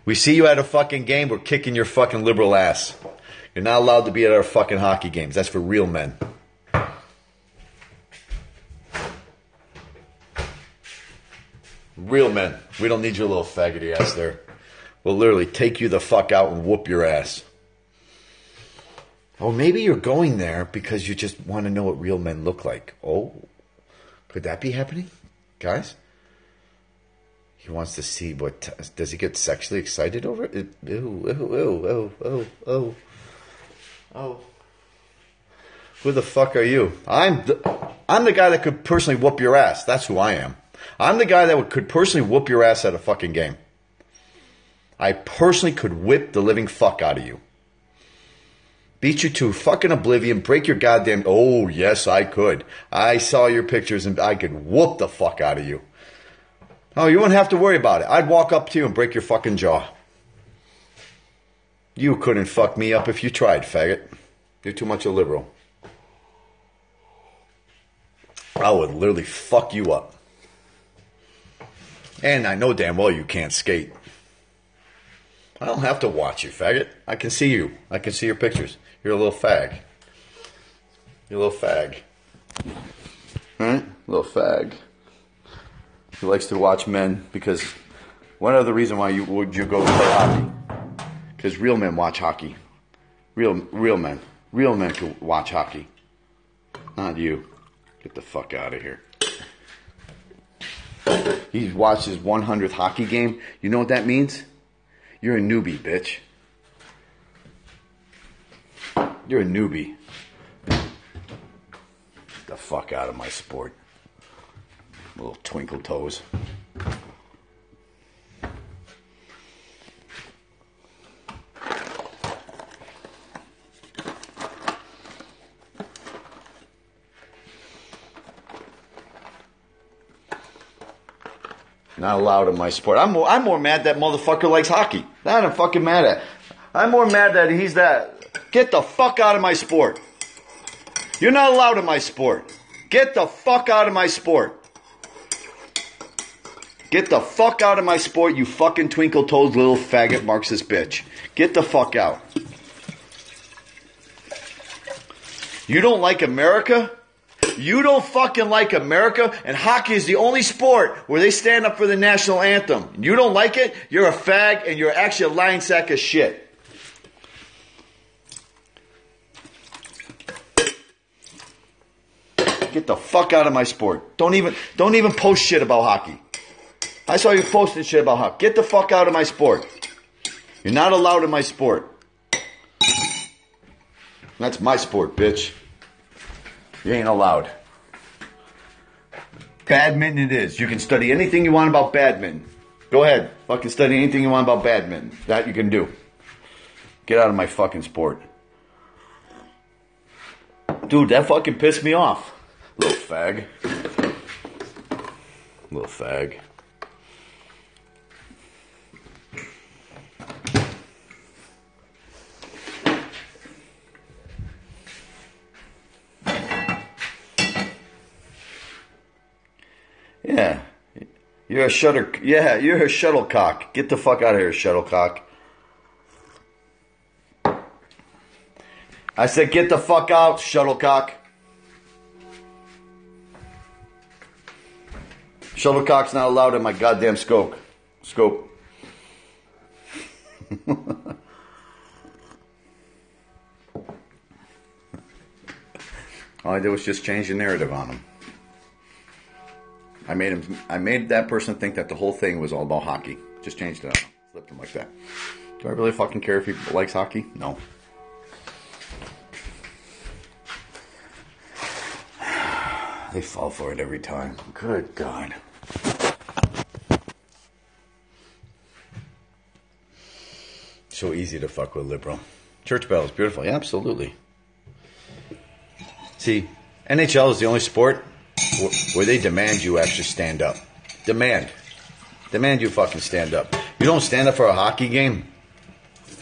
We see you at a fucking game, we're kicking your fucking liberal ass. You're not allowed to be at our fucking hockey games. That's for real men. Real men. We don't need your little faggoty ass there. We'll literally take you the fuck out and whoop your ass. Oh, maybe you're going there because you just want to know what real men look like. Oh, could that be happening? Guys? He wants to see what... does he get sexually excited over it? Oh. Who the fuck are you? I'm the guy that could personally whoop your ass. That's who I am. I'm the guy that could personally whoop your ass at a fucking game. I personally could whip the living fuck out of you. Beat you to fucking oblivion, break your goddamn... Oh, yes, I could. I saw your pictures and I could whoop the fuck out of you. Oh, you wouldn't have to worry about it. I'd walk up to you and break your fucking jaw. You couldn't fuck me up if you tried, faggot. You're too much a liberal. I would literally fuck you up. And I know damn well you can't skate. I don't have to watch you, faggot. I can see you. I can see your pictures. You're a little fag. You're a little fag. Alright? Little fag. He likes to watch men because one other reason why would you go play hockey? Because real men watch hockey. Real men. Real men can watch hockey. Not you. Get the fuck out of here. He watched his 100th hockey game. You know what that means? You're a newbie, bitch. You're a newbie. the fuck out of my sport. Little twinkle toes. Not allowed in my sport. I'm more mad that motherfucker likes hockey. That I'm fucking mad at. I'm more mad that he's that. Get the fuck out of my sport. You're not allowed in my sport. Get the fuck out of my sport. Get the fuck out of my sport, you fucking twinkle-toed little faggot Marxist bitch. Get the fuck out. You don't like America? You don't fucking like America? And hockey is the only sport where they stand up for the national anthem. You don't like it? You're a fag and you're actually a lying sack of shit. Get the fuck out of my sport. Don't even post shit about hockey. I saw you posting shit about hockey. Get the fuck out of my sport. You're not allowed in my sport. That's my sport, bitch. You ain't allowed. Badminton it is. You can study anything you want about badminton. Go ahead. Fucking study anything you want about badminton. That you can do. Get out of my fucking sport. Dude, that fucking pissed me off. Little fag. Little fag. Yeah. You're a shuttlecock. Get the fuck out of here, shuttlecock. I said get the fuck out, shuttlecock. Shuttlecock's not allowed in my goddamn scope. All I did was just change the narrative on him. I made that person think that the whole thing was all about hockey. Just changed it up. Flipped him like that. Do I really fucking care if he likes hockey? No. They fall for it every time. Good God. So easy to fuck with liberal. Church bells, beautiful. Yeah, absolutely. See, NHL is the only sport where they demand you actually stand up. Demand you fucking stand up. You don't stand up for a hockey game? Do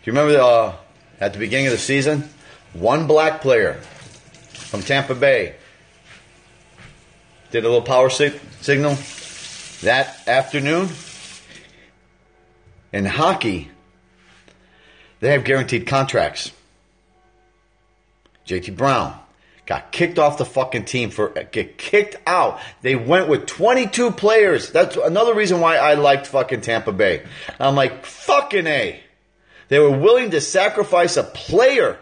you remember at the beginning of the season, one black player from Tampa Bay did a little power signal that afternoon? In hockey, they have guaranteed contracts. JT Brown got kicked off the fucking team get kicked out. They went with 22 players. That's another reason why I liked fucking Tampa Bay. I'm like, fucking A. They were willing to sacrifice a player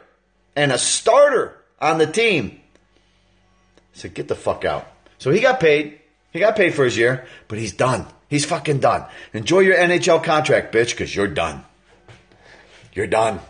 and a starter on the team. I said, get the fuck out. So he got paid. He got paid for his year, but he's done. He's fucking done. Enjoy your NHL contract, bitch, because you're done. You're done.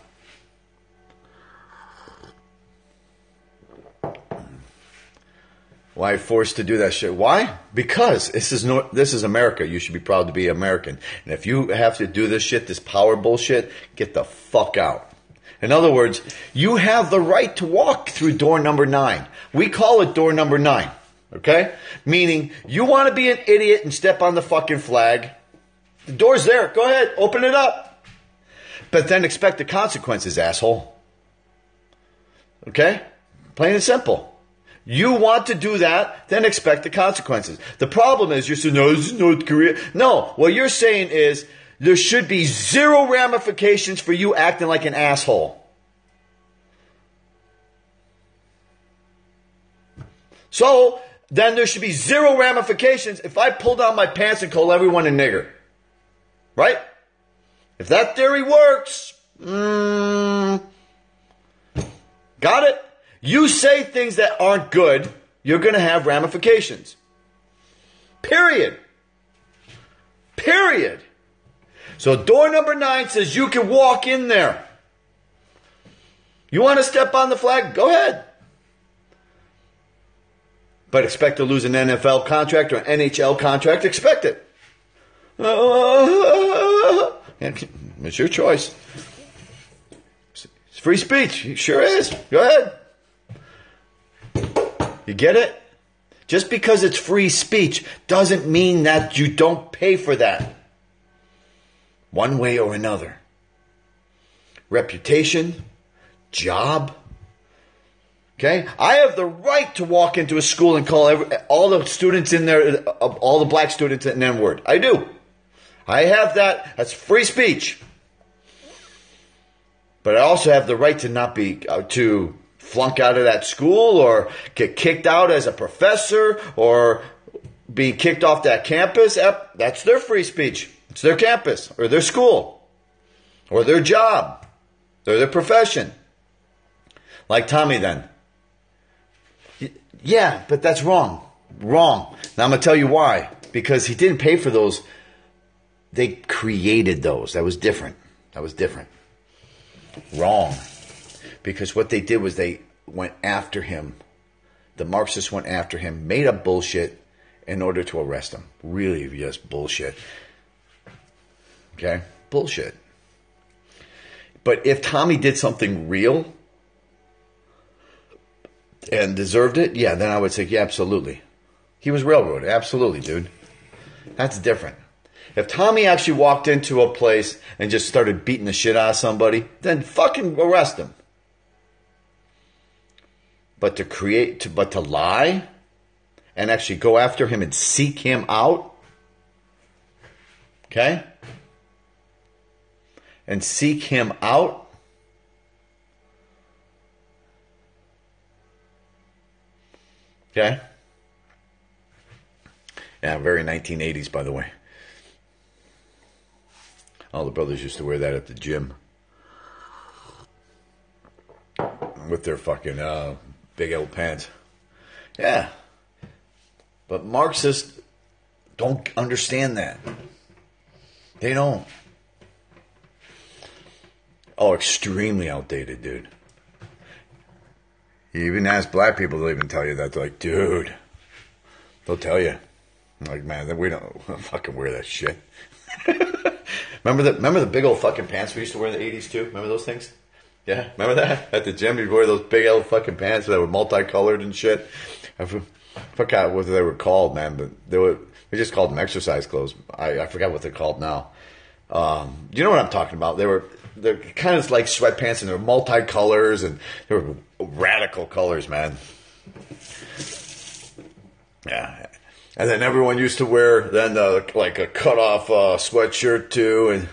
Why forced to do that shit? Why? Because this is America. You should be proud to be American. And if you have to do this shit, this power bullshit, get the fuck out. In other words, you have the right to walk through door number 9. We call it door number 9. Okay? Meaning, you want to be an idiot and step on the fucking flag. The door's there. Go ahead. Open it up. But then expect the consequences, asshole. Okay? Plain and simple. You want to do that, then expect the consequences. The problem is you're saying, no, this is North Korea. No, what you're saying is there should be zero ramifications for you acting like an asshole. So, then there should be zero ramifications if I pull down my pants and call everyone a nigger. Right? If that theory works, got it? You say things that aren't good, you're going to have ramifications. Period. Period. So door number 9 says you can walk in there. You want to step on the flag? Go ahead. But expect to lose an NFL contract or an NHL contract. Expect it. It's your choice. It's free speech. It sure is. Go ahead. You get it? Just because it's free speech doesn't mean that you don't pay for that. One way or another. Reputation, job. Okay? I have the right to walk into a school and call all the students in there, all the black students an N-word. I do. I have that. That's free speech. But I also have the right to not be, to flunk out of that school or get kicked out as a professor or be kicked off that campus. That's their free speech. It's their campus or their school or their job or their profession. Like Tommy then. Yeah, but that's wrong. Wrong. Now I'm going to tell you why. Because he didn't pay for those. They created those. That was different. Wrong. Because what they did was they went after him. The Marxists went after him, made up bullshit in order to arrest him. Really just bullshit. Okay? Bullshit. But if Tommy did something real and deserved it, yeah, then I would say, yeah, absolutely. He was railroaded. Absolutely, dude. That's different. If Tommy actually walked into a place and just started beating the shit out of somebody, then fucking arrest him. But to lie and actually go after him and seek him out, okay? And seek him out. Okay? Yeah, very 1980s, by the way. All the brothers used to wear that at the gym. With their fucking big old pants. Yeah. But Marxists don't understand that. They don't. Oh, extremely outdated, dude. You even ask black people, they'll even tell you that. They're like, dude. They'll tell you. I'm like, man, we don't fucking wear that shit. Remember the big old fucking pants we used to wear in the 80s too? Remember those things? Yeah, remember that? At the gym, you'd wear those big old fucking pants that were multicolored and shit. I forgot what they were called, man, but we just called them exercise clothes. I forgot what they're called now. You know what I'm talking about? They're kind of like sweatpants and they're multicolors and they were radical colors, man. Yeah. And then everyone used to wear then like a cut off sweatshirt too, and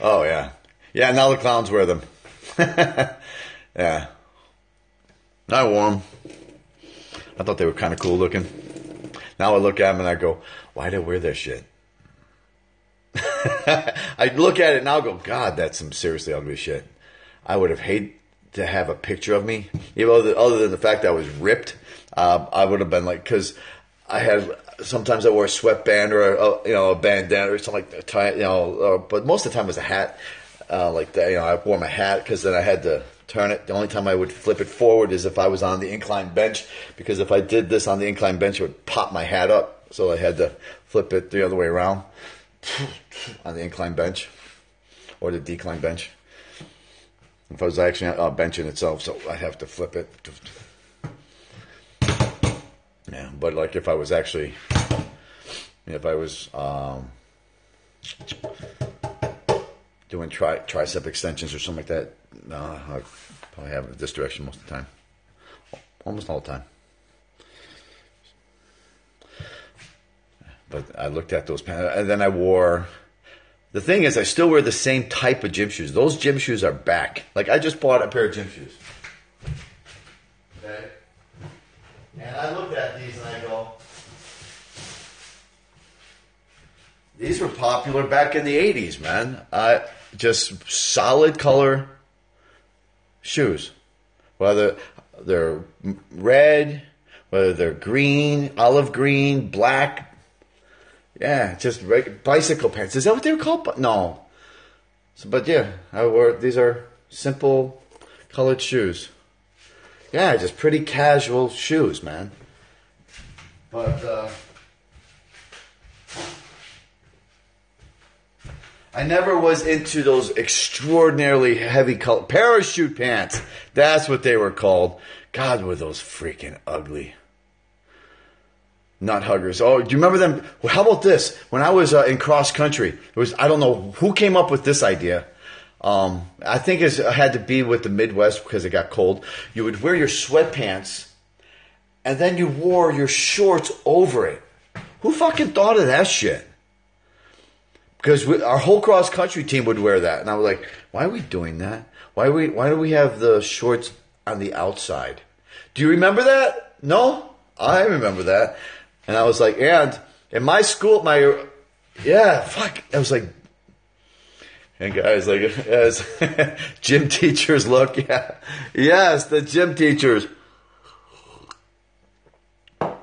oh yeah, now the clowns wear them. Yeah, I wore them. I thought they were kind of cool looking. Now I look at them and I go, why did I wear that shit? I look at it and I'll go, God, that's some seriously ugly shit. I would have hated to have a picture of me, even other than the fact that I was ripped. I would have been like, because I had. Sometimes I wore a sweatband or a bandana or something like that. But most of the time it was a hat, like that. I wore my hat because then I had to turn it. The only time I would flip it forward is if I was on the incline bench, because if I did this on the incline bench, it would pop my hat up. So I had to flip it the other way around on the incline bench or the decline bench. If I was actually benching itself, so I'd have to flip it. Yeah, but like if I was actually, doing tricep extensions or something like that, I probably have it this direction most of the time, almost all the time. But I looked at those pants, and then I wore. The thing is, I still wear the same type of gym shoes. Those gym shoes are back. Like I just bought a pair of gym shoes. Okay. And I looked at these and I go, these were popular back in the 80s, man. Just solid color shoes. Whether they're red, whether they're green, olive green, black. Yeah, just bicycle pants. Is that what they were called? No. But yeah, these are simple colored shoes. Yeah, just pretty casual shoes, man. But I never was into those extraordinarily heavy color parachute pants. That's what they were called. God, were those freaking ugly. Nut huggers. Oh, do you remember them? Well, how about this? When I was in cross country, it was, I don't know who came up with this idea. I think it had to be with the Midwest because it got cold. You would wear your sweatpants and then you wore your shorts over it. Who fucking thought of that shit? Because our whole cross country team would wear that. And I was like, why are we doing that? Why do we have the shorts on the outside? Do you remember that? No? I remember that. And I was like, and in my school, fuck. I was like, and guys, like, as gym teachers look, yeah. Yes, the gym teachers.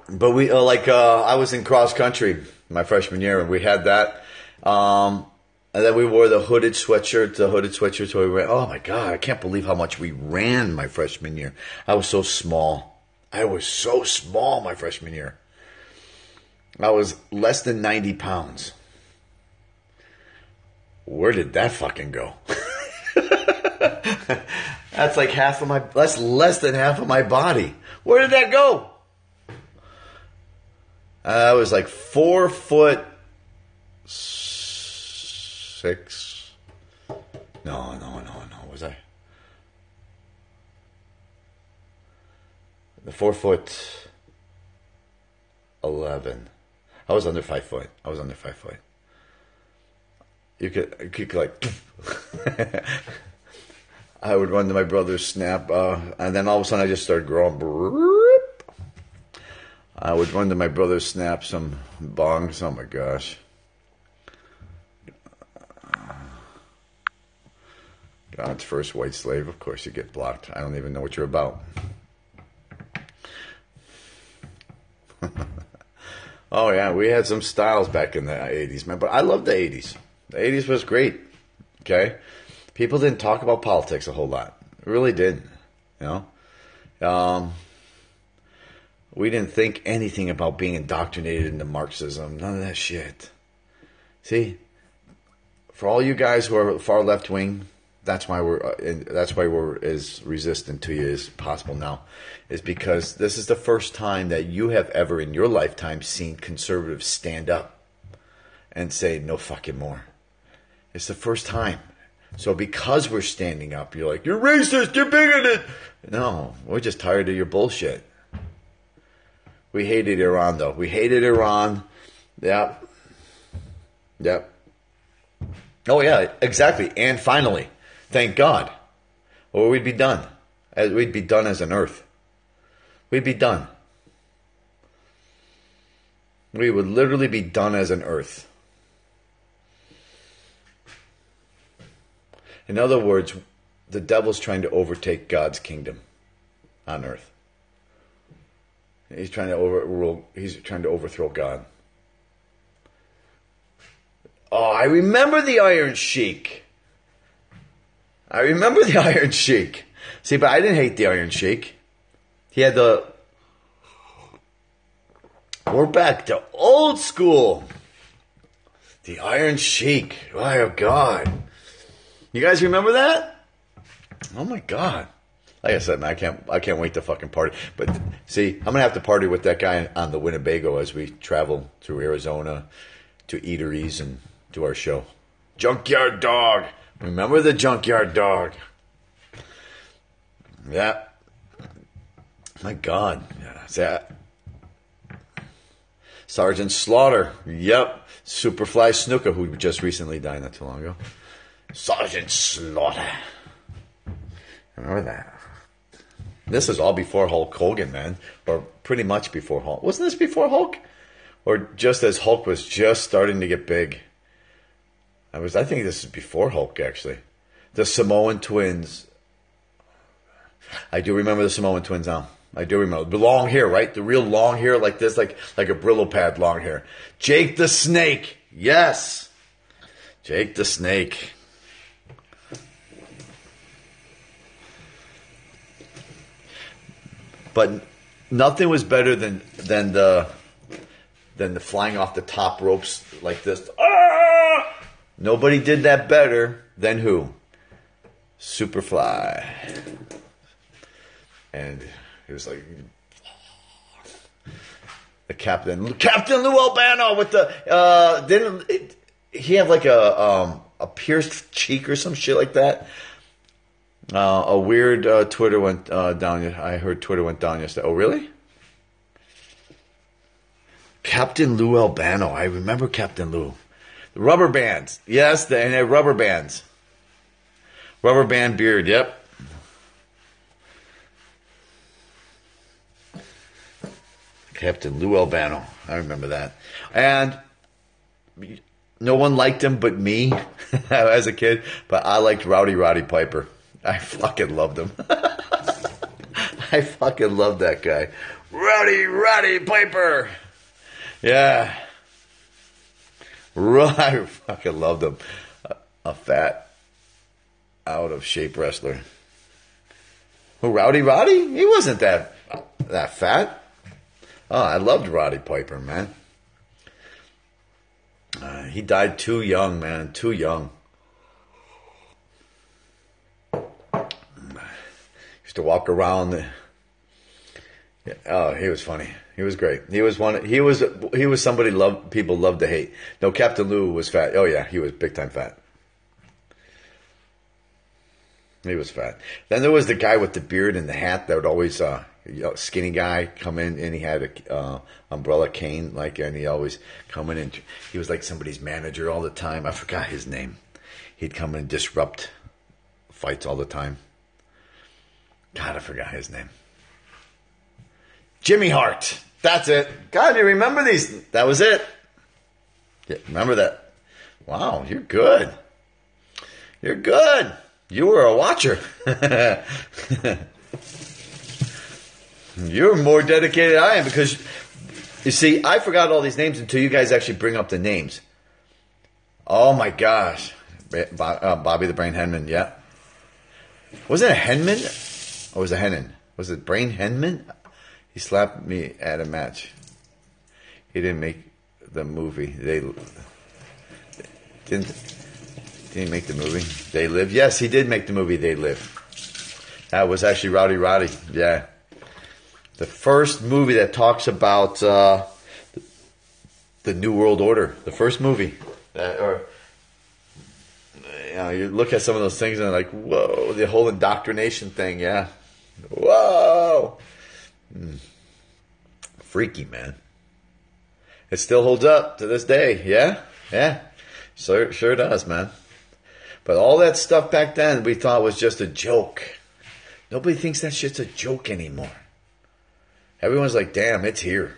But we, I was in cross country my freshman year, and we had that. And then we wore the hooded sweatshirt. So we went, oh my God, I can't believe how much we ran my freshman year. I was so small. My freshman year. I was less than 90 pounds. Where did that fucking go? That's like that's less than half of my body. Where did that go? I was like 4'6". No. Was I? The 4'11". I was under 5 foot. You could like. I would run to my brother's snap, and then all of a sudden I just started growing. I would run to my brother's snap some bongs. Oh my gosh. God's first white slave. Of course you get blocked. I don't even know what you're about. Oh yeah, we had some styles back in the 80s, man. But I love the 80s. The 80s was great. Okay? People didn't talk about politics a whole lot. It really didn't. You know? We didn't think anything about being indoctrinated into Marxism. None of that shit. See? For all you guys who are far left wing, that's why we're as resistant to you as possible now, is because this is the first time that you have ever in your lifetime seen conservatives stand up and say no fucking more. It's the first time. So because we're standing up, you're like, you're racist, you're bigoted. No, we're just tired of your bullshit. We hated Iran though. We hated Iran. Yep. Oh yeah, exactly. And finally, thank God. Or we'd be done. We'd be done as an earth. We'd be done. We would literally be done as an earth. In other words, the devil's trying to overtake God's kingdom on earth. He's trying to overthrow God. Oh, I remember the Iron Sheik. See, but I didn't hate the Iron Sheik. He had we're back to old school. The Iron Sheik. Oh, God. You guys remember that? Oh, my God. Like I said, man, I can't wait to fucking party. But, see, I'm going to have to party with that guy on the Winnebago as we travel through Arizona to eateries and do our show. Junkyard Dog. Remember the Junkyard Dog? Yeah. My God. Yeah, Sergeant Slaughter. Yep. Superfly Snuka, who just recently died not too long ago. Sergeant Slaughter. Remember that? This is all before Hulk Hogan, man. Or pretty much before Hulk. Wasn't this before Hulk? Or just as Hulk was just starting to get big? I think this is before Hulk, actually. The Samoan Twins. I do remember the Samoan Twins now. I do remember. The long hair, right? The real long hair like this, like a Brillo pad long hair. Jake the Snake. Yes. Jake the Snake. But nothing was better than the then the flying off the top ropes like this. Ah! Nobody did that better than who? Superfly. And he was like the Captain Lou Albano with the didn't he have like a pierced cheek or some shit like that? A weird Twitter went down. I heard Twitter went down yesterday. Oh, really? Captain Lou Albano. I remember Captain Lou. The rubber bands. Yes, and they had rubber bands. Rubber band beard. Yep. Captain Lou Albano. I remember that. And no one liked him but me as a kid. But I liked Roddy Piper. I fucking loved him. I fucking loved that guy. Roddy Piper. Yeah. I fucking loved him. A fat, out of shape wrestler. Who, Roddy? He wasn't that fat. Oh, I loved Roddy Piper, man. He died too young, man. Too young. Used to walk around. Oh, he was funny. He was great. He was somebody people loved to hate. No, Captain Lou was fat. Oh yeah, he was big time fat. He was fat. Then there was the guy with the beard and the hat that would always skinny guy come in, and he had a umbrella cane, and he always come in, and he was like somebody's manager all the time. I forgot his name. He'd come in and disrupt fights all the time. God, I forgot his name. Jimmy Hart. That's it. God, you remember these? That was it. Yeah, remember that? Wow, you're good. You're good. You were a watcher. You're more dedicated than I am, because, you see, I forgot all these names until you guys actually bring up the names. Oh, my gosh. Bobby the Brain Henman, yeah. Was it a Henman? Or was it Hennon? Was it Brain Henman? He slapped me at a match. He didn't make the movie. They didn't he make the movie? They Live? Yes, he did make the movie They Live. That was actually Roddy. Yeah. The first movie that talks about the New World Order. The first movie. You look at some of those things and like, whoa, the whole indoctrination thing, yeah. Whoa. Freaky, man. It still holds up to this day, yeah? Yeah. Sure does, man. But all that stuff back then we thought was just a joke. Nobody thinks that shit's a joke anymore. Everyone's like, damn, it's here.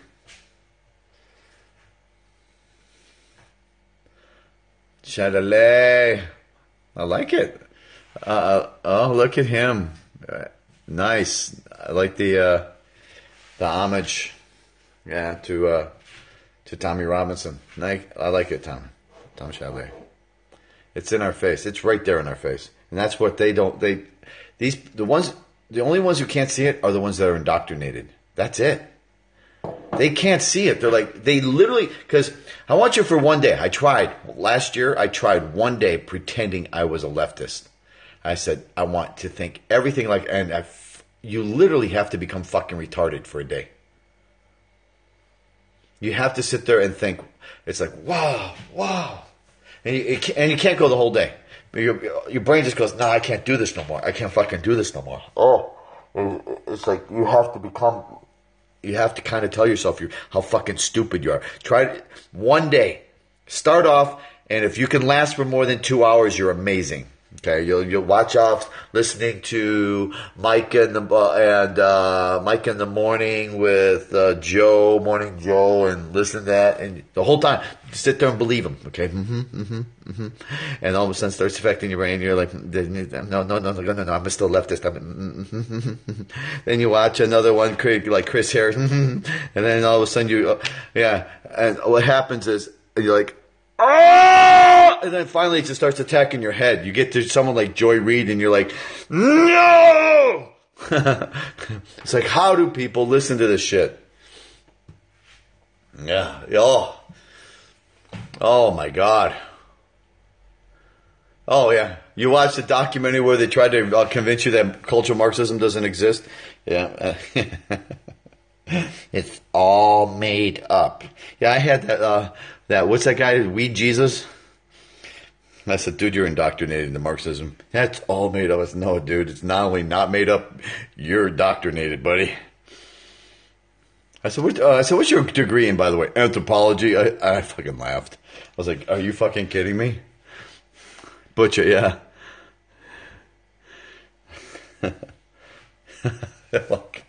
Chatelet. I like it. Oh, look at him. Nice. I like the homage, to Tommy Robinson. I like it, Tom Chatelet. It's in our face. It's right there in our face, and that's what the only ones who can't see it are the ones that are indoctrinated. That's it. They can't see it. They literally, because I want you for one day. Last year I tried one day pretending I was a leftist. I said, I want to think everything you literally have to become fucking retarded for a day. You have to sit there and think. It's like, wow. And you can't go the whole day. Your brain just goes, no, I can't do this no more. I can't fucking do this no more. Oh, it's like you have to kind of tell yourself how fucking stupid you are. Try it one day. Start off, and if you can last for more than 2 hours, you're amazing. Okay, you'll watch off listening to Mike in the morning with Morning Joe, and listen to that, and the whole time sit there and believe him. Okay, and all of a sudden starts affecting your brain. You're like, no, I'm still leftist. Then you watch another one like Chris Harris, and then all of a sudden and what happens is you're like, oh! And then finally it just starts attacking your head. You get to someone like Joy Reid and you're like, no! It's like, how do people listen to this shit? Yeah. Oh my God. Oh yeah. You watched the documentary where they tried to convince you that cultural Marxism doesn't exist? Yeah. It's all made up. Yeah, I had that what's that guy, Weed Jesus? I said, dude, you're indoctrinated into Marxism. That's all made up. I said, no, dude, it's not only not made up, you're indoctrinated, buddy. I said, what's your degree in, by the way? Anthropology. I fucking laughed. I was like, are you fucking kidding me? Butcher, yeah. Look,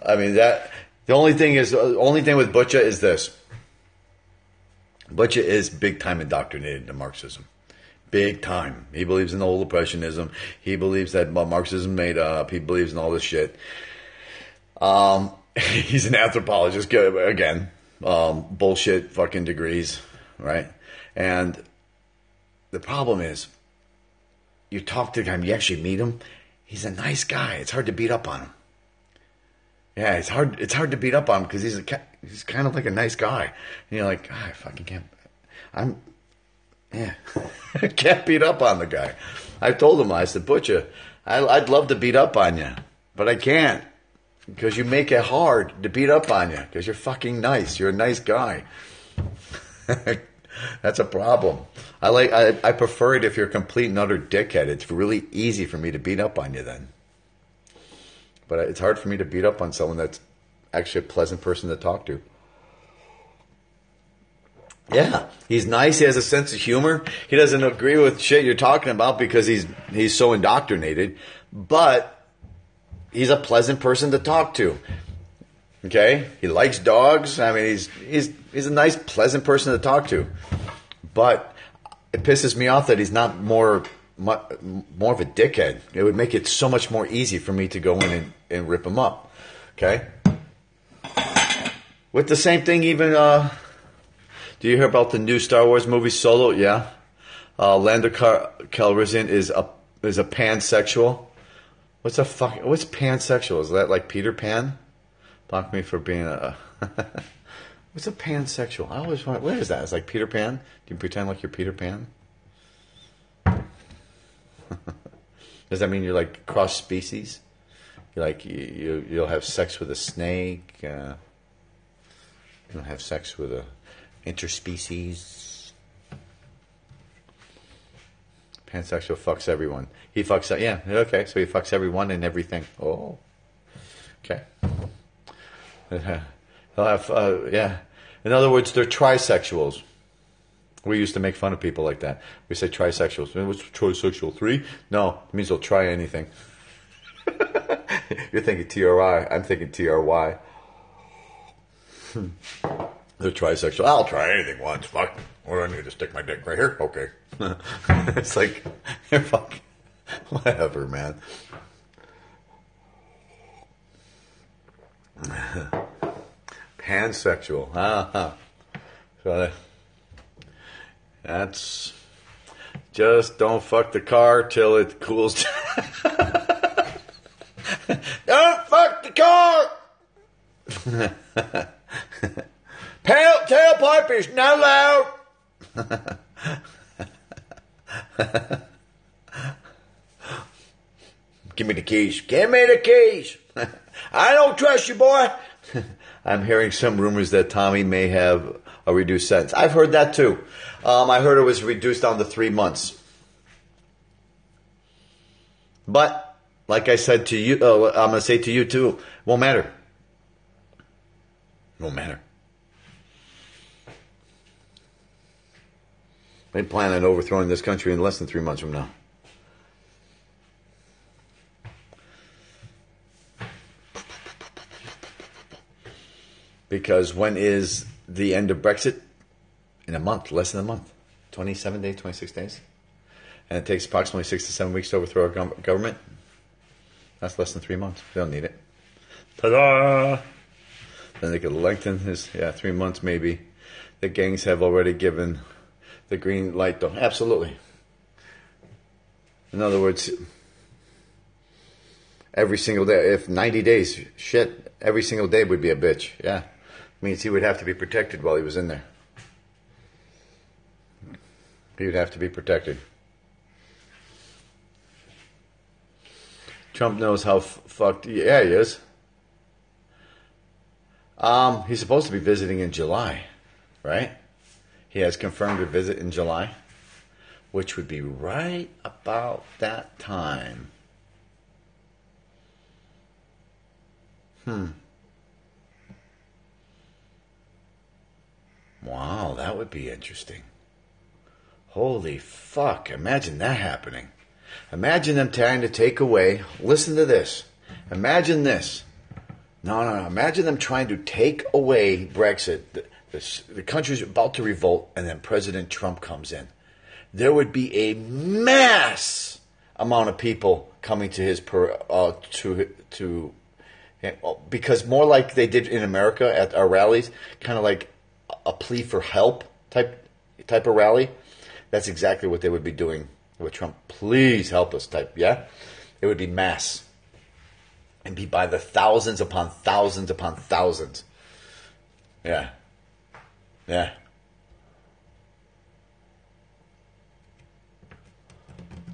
I mean, the only thing with Butcher is this. Butcher is big time indoctrinated into Marxism. Big time. He believes in the whole oppressionism. He believes that Marxism made up. He believes in all this shit. He's an anthropologist, again. Bullshit fucking degrees, right? And the problem is, you talk to him, you actually meet him, he's a nice guy. It's hard to beat up on him. Yeah, it's hard to beat up on him because he's kind of like a nice guy. And you're like, I fucking can't. I can't beat up on the guy. I told him, I said, Butcher, I'd love to beat up on you, but I can't because you make it hard to beat up on you because you're fucking nice. You're a nice guy. That's a problem. I prefer it if you're a complete and utter dickhead. It's really easy for me to beat up on you then. But it's hard for me to beat up on someone that's actually a pleasant person to talk to. Yeah, he's nice. He has a sense of humor. He doesn't agree with shit you're talking about because he's so indoctrinated. But he's a pleasant person to talk to. Okay, he likes dogs. I mean, he's a nice, pleasant person to talk to. But it pisses me off that he's not more of a dickhead. It would make it so much more easy for me to go in and rip him up. Okay, with the same thing, even. Do you hear about the new Star Wars movie Solo? Yeah. Lando Calrissian is a pansexual. What's pansexual? Is that like Peter Pan? Block me for being a... What's a pansexual? I always wonder, what is that? It's like Peter Pan? Do you pretend like you're Peter Pan? Does that mean you're like cross species? You're like, you'll have sex with a snake? You'll have sex with a... interspecies. Pansexual fucks everyone. He fucks, yeah, okay, so he fucks everyone and everything. Oh, okay. He'll have, yeah. In other words, they're trisexuals. We used to make fun of people like that. We say trisexuals. What's trisexual? 3? No, it means they'll try anything. You're thinking TRI. I'm thinking TRY. They're trisexual. I'll try anything once. Fuck. What do I need to stick my dick right here? Okay. It's like, fuck. Whatever, man. Pansexual. So that's just don't fuck the car till it cools down. Don't fuck the car. Tailpipe is not loud. Give me the keys. Give me the keys. I don't trust you, boy. I'm hearing some rumors that Tommy may have a reduced sentence. I've heard that too. I heard it was reduced down to 3 months. But, like I said to you, I'm going to say to you too, won't matter. Won't matter. They plan on overthrowing this country in less than 3 months from now. Because when is the end of Brexit? In a month, less than a month. 27 days, 26 days. And it takes approximately 6 to 7 weeks to overthrow our government. That's less than 3 months. They don't need it. Ta-da! Then they could lengthen his, 3 months maybe. The gangs have already given the green light though. Absolutely. In other words, every single day, if 90 days, shit, every single day would be a bitch. Yeah. Means he would have to be protected while he was in there. He would have to be protected. Trump knows how fucked. Yeah, he is. He's supposed to be visiting in July, right? He has confirmed a visit in July, which would be right about that time. Wow, that would be interesting. Holy fuck, imagine that happening. Imagine them trying to take away, listen to this. Imagine this. No. Imagine them trying to take away Brexit. The country's about to revolt, and then President Trump comes in. There would be a mass amount of people coming to his because more like they did in America at our rallies, kind of like a plea for help type of rally. That's exactly what they would be doing with Trump. Please help us type, yeah? It would be mass. And be by the thousands upon thousands upon thousands. Yeah. Yeah.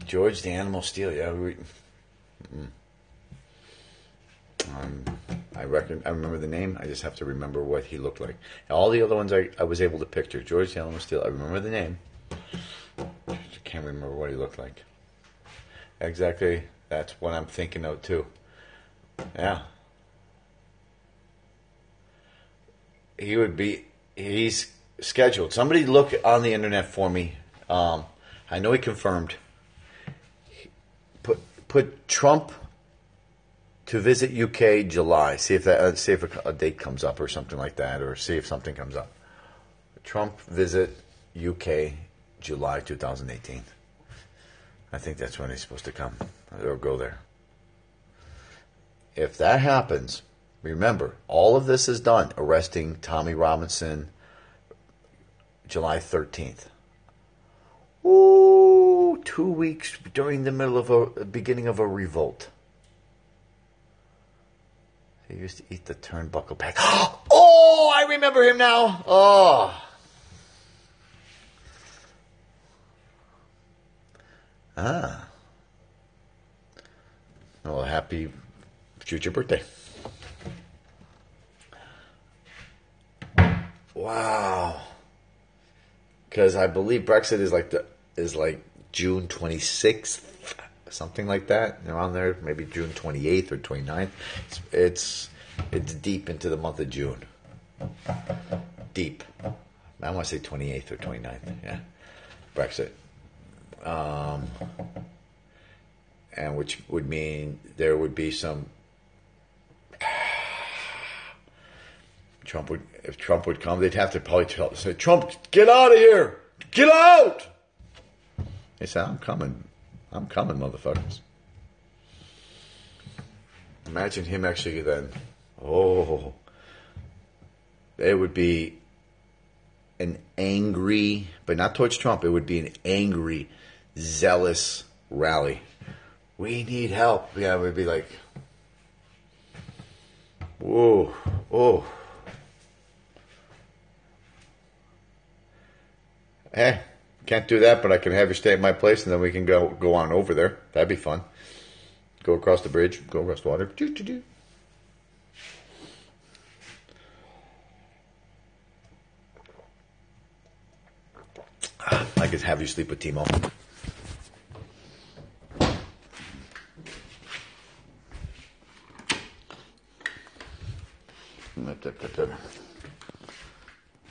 George the Animal Steel, yeah. I remember the name. I just have to remember what he looked like. All the other ones I was able to picture. George the Animal Steel, I remember the name. I can't remember what he looked like. Exactly. That's what I'm thinking of too. Yeah. He's scheduled. Somebody look on the internet for me. I know he confirmed. Put Trump to visit UK July. See if a date comes up or something like that, or see if something comes up. Trump visit UK July 2018. I think that's when he's supposed to come or go there. If that happens, remember, all of this is done. Arresting Tommy Robinson, July 13th. Ooh, 2 weeks during the beginning of a revolt. He used to eat the turnbuckle pack. Oh, I remember him now. Oh. Ah. Well, happy future birthday. Wow. Because I believe Brexit is like June 26th, something like that. Around there, maybe June 28th or 29th. It's deep into the month of June. Deep. I want to say 28th or 29th. Yeah. Brexit. And which would mean there would be some. If Trump would come, they'd have to probably say, Trump, get out of here! Get out! He said, I'm coming, motherfuckers. Imagine him actually then. Oh, it would be an angry, but not towards Trump, it would be an angry, zealous rally. We need help. Yeah, it would be like, whoa, oh. Hey, can't do that, but I can have you stay at my place, and then we can go on over there. That'd be fun. Go across the bridge, go across the water. I could have you sleep with Timo.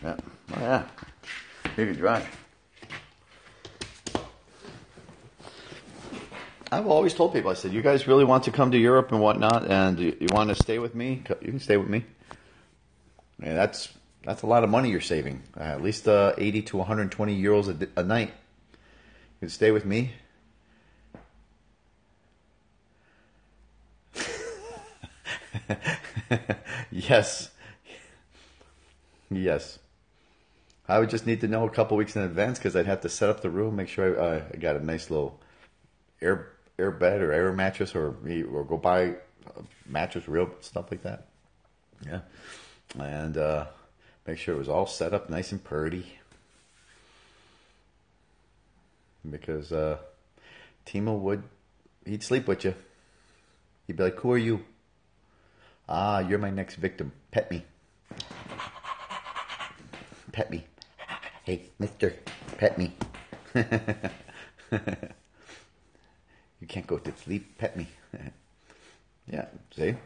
Yeah. Oh, yeah. You can drive. I've always told people, I said, you guys really want to come to Europe and whatnot, and you want to stay with me? You can stay with me. And that's a lot of money you're saving. At least 80 to 120 euros a night. You can stay with me. Yes. Yes. I would just need to know a couple weeks in advance because I'd have to set up the room, make sure I got a nice little air bed or air mattress, or go buy a mattress, real stuff like that. Yeah, and Make sure it was all set up nice and purty. Because Timo he'd sleep with you. He'd be like, who are you? Ah, you're my next victim. Pet me. Pet me. Hey, mister, pet me. You can't go to sleep. Pet me. Yeah, see?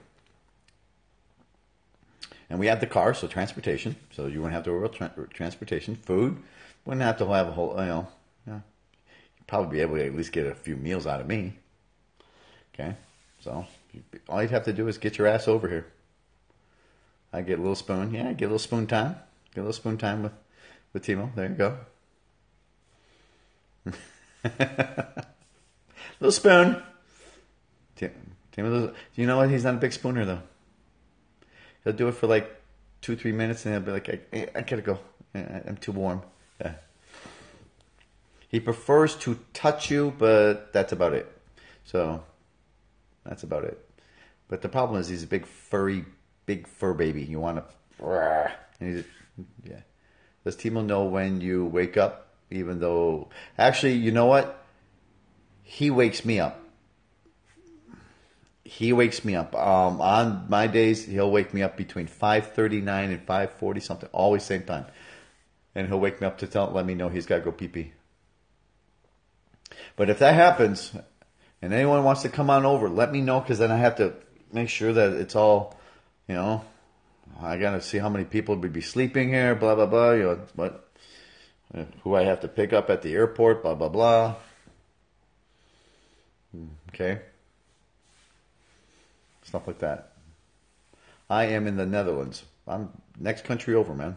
And we have the car, so transportation. So you wouldn't have to worry about transportation. Food. Wouldn't have to have a whole, yeah. You'd probably be able to at least get a few meals out of me. Okay? So all you'd have to do is get your ass over here. I get a little spoon. Yeah, get a little spoon time. Get a little spoon time with Timo. There you go. Little spoon. Timo, you know what? He's not a big spooner, though. He'll do it for like 2-3 minutes, and he'll be like, I gotta go. I'm too warm. Yeah. He prefers to touch you, but that's about it. So, that's about it. But the problem is he's a big fur baby. You want to... Yeah. Does Timo know when you wake up? Even though... Actually, you know what? He wakes me up. He wakes me up. On my days, he'll wake me up between 5:39 and 5:40 something. Always same time. And he'll wake me up to let me know he's got to go pee-pee. But if that happens, and anyone wants to come on over, let me know, because then I have to make sure that it's all, I got to see how many people would be sleeping here, blah, blah, blah, who I have to pick up at the airport, blah, blah, blah. Okay? Stuff like that. I am in the Netherlands. I'm next country over, man.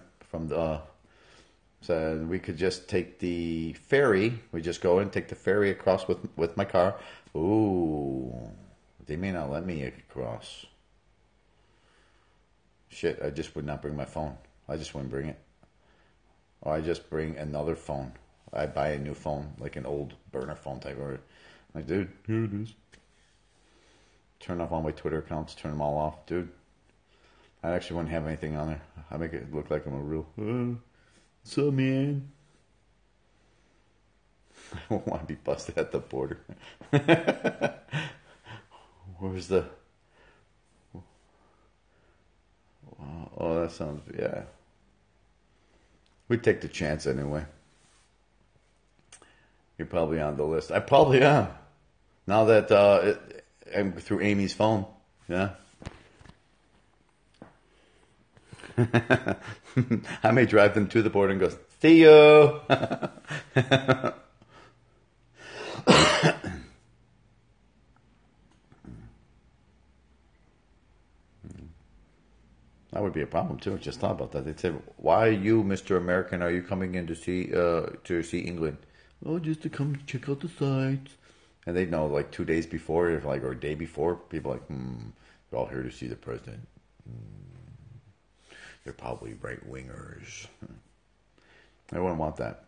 So we could just take the ferry. We just go and take the ferry across with my car. Ooh, they may not let me across. Shit, I just would not bring my phone. I just wouldn't bring it. Or I just bring another phone. I buy a new phone, like an old burner phone type. Or like, dude, here it is. Turn off all my Twitter accounts, turn them all off. Dude, I actually wouldn't have anything on there. I make it look like I'm a real, what's up, man? I don't want to be busted at the border. Where's the... Oh, that sounds... Yeah. We'd take the chance anyway. You're probably on the list. I probably am. Now that... and through Amy's phone, yeah. I may drive them to the border and go, see you. That would be a problem too. Just thought about that. They'd say, "Why are you, Mr. American? Are you coming in to see England?" Oh, just to come check out the sights. And they know like 2 days before, or a day before, people are like, they're all here to see the president. They're probably right-wingers. I wouldn't want that.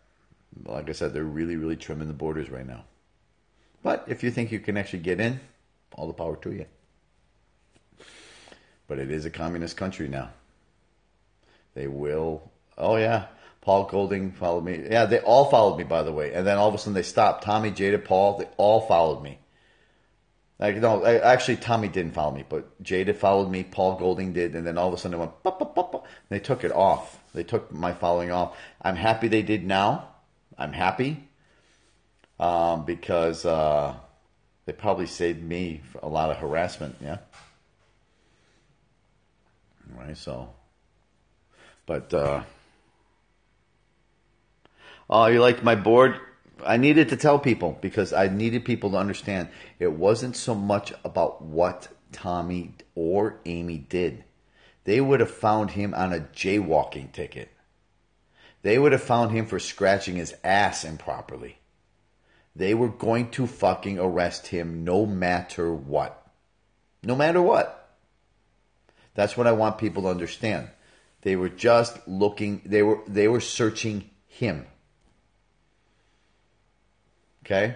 Like I said, they're really, really trimming the borders right now. But if you think you can actually get in, all the power to you. But it is a communist country now. They will... Oh, yeah. Paul Golding followed me. Yeah, they all followed me, by the way. And then all of a sudden they stopped. Tommy, Jada, Paul, they all followed me. Actually, Tommy didn't follow me, but Jada followed me. Paul Golding did. And then all of a sudden it went, pop, pop, pop, pop. They took it off. They took my following off. I'm happy they did now. I'm happy. Because they probably saved me a lot of harassment, yeah? Right, so. But, oh, you like my board? I needed to tell people because I needed people to understand it wasn't so much about what Tommy or Amy did. They would have found him on a jaywalking ticket. They would have found him for scratching his ass improperly. They were going to fucking arrest him no matter what. No matter what. That's what I want people to understand. They were just looking, they were searching him. Okay?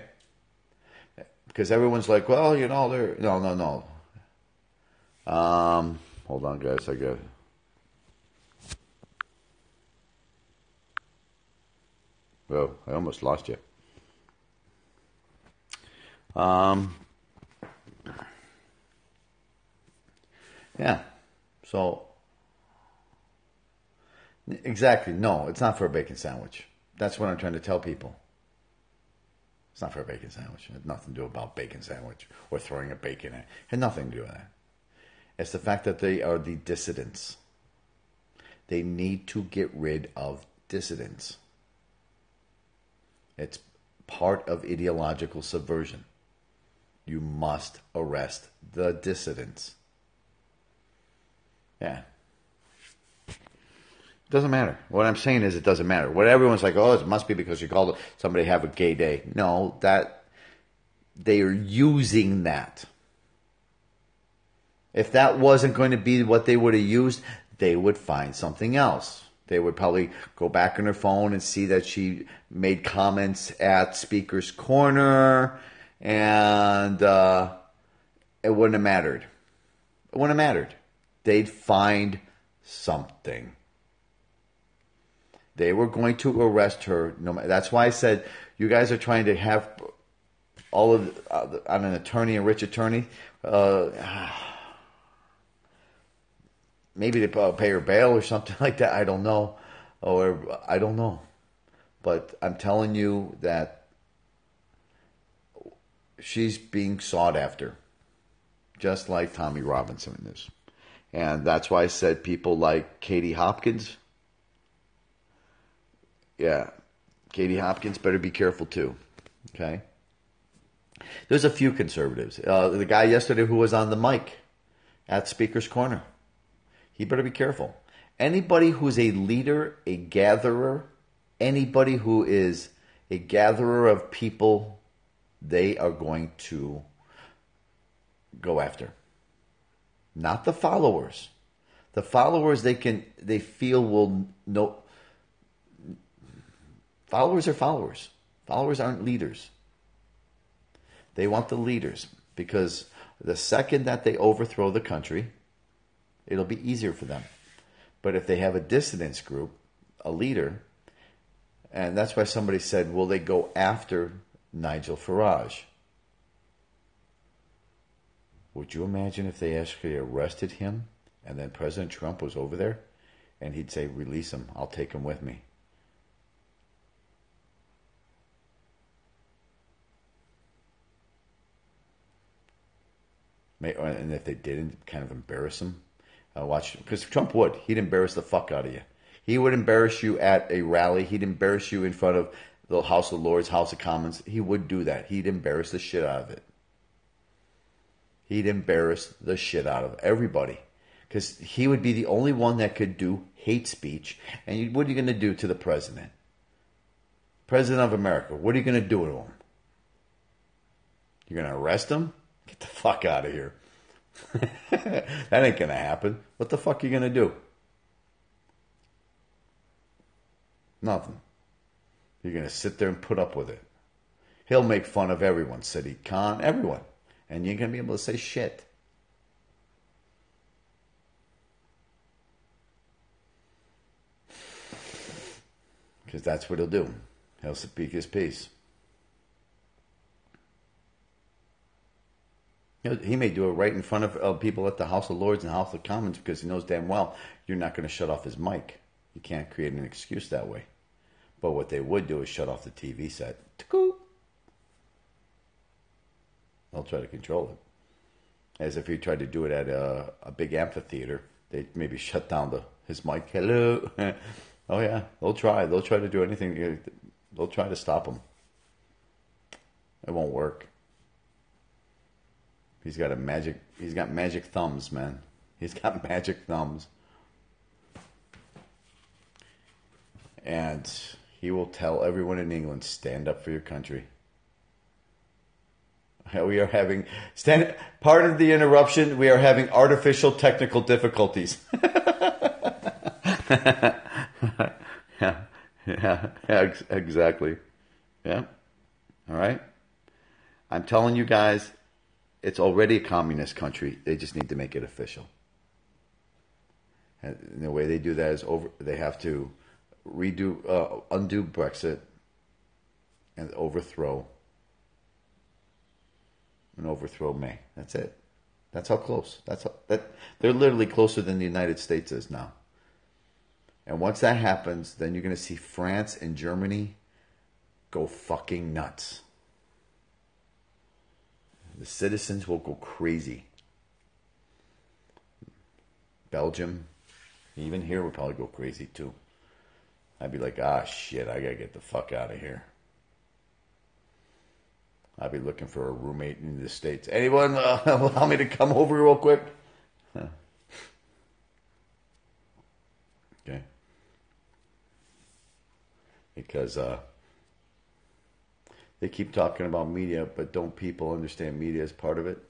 Because everyone's like, well, they're... No. Hold on, guys. I got... Oh, I almost lost you. Yeah. So, exactly. No, it's not for a bacon sandwich. That's what I'm trying to tell people. It's not for a bacon sandwich. It had nothing to do about bacon sandwich or throwing a bacon in it. It had nothing to do with that. It's the fact that they are the dissidents. They need to get rid of dissidents. It's part of ideological subversion. You must arrest the dissidents. Yeah. It doesn't matter. What I'm saying is it doesn't matter. What everyone's like, oh, it must be because you called somebody have a gay day. No, that they are using that. If that wasn't going to be what they would have used, they would find something else. They would probably go back on her phone and see that she made comments at Speaker's Corner, and it wouldn't have mattered. It wouldn't have mattered. They'd find something. They were going to arrest her. No, that's why I said you guys are trying to have all of on an attorney, a rich attorney. Maybe they pay her bail or something like that. I don't know. Or I don't know. But I'm telling you that she's being sought after. Just like Tommy Robinson is. And that's why I said people like Katie Hopkins. Yeah. Katie Hopkins better be careful too. Okay? There's a few conservatives. The guy yesterday who was on the mic at Speaker's Corner. He better be careful. Anybody who's a leader, a gatherer, anybody who is a gatherer of people, they are going to go after. Not the followers. The followers they feel will know. Followers are followers. Followers aren't leaders. They want the leaders because the second that they overthrow the country, it'll be easier for them. But if they have a dissidence group, a leader, and that's why somebody said, will they go after Nigel Farage? Would you imagine if they actually arrested him and then President Trump was over there and he'd say, release him, I'll take him with me. And if they didn't, kind of embarrass him. Watch, because Trump would. He'd embarrass the fuck out of you. He would embarrass you at a rally. He'd embarrass you in front of the House of Lords, House of Commons. He would do that. He'd embarrass the shit out of it. He'd embarrass the shit out of everybody. Because he would be the only one that could do hate speech. And what are you going to do to the president? President of America. What are you going to do to him? You're going to arrest him? Get the fuck out of here. That ain't going to happen. What the fuck are you going to do? Nothing. You're going to sit there and put up with it. He'll make fun of everyone. Sadiq Khan, everyone. And you ain't going to be able to say shit. Because that's what he'll do. He'll speak his piece. He may do it right in front of people at the House of Lords and House of Commons because he knows damn well you're not going to shut off his mic. You can't create an excuse that way. But what they would do is shut off the TV set. They'll try to control it. As if he tried to do it at a big amphitheater. They'd maybe shut down his mic. Hello. Oh, yeah. They'll try. They'll try to do anything. They'll try to stop him. It won't work. He's got magic thumbs, man. He's got magic thumbs. And he will tell everyone in England, stand up for your country. We are having, part of the interruption, we are having artificial technical difficulties. Yeah, exactly. Yeah. All right. I'm telling you guys, it's already a communist country. They just need to make it official. And the way they do that is they have to undo Brexit, and overthrow May. That's it. That's how close. They're literally closer than the United States is now. And once that happens, then you're going to see France and Germany go fucking nuts. The citizens will go crazy. Belgium, even here, would probably go crazy too. I'd be like, shit, I gotta get the fuck out of here. I'd be looking for a roommate in the States. Anyone allow me to come over real quick? Okay. Because they keep talking about media, but don't people understand media as part of it?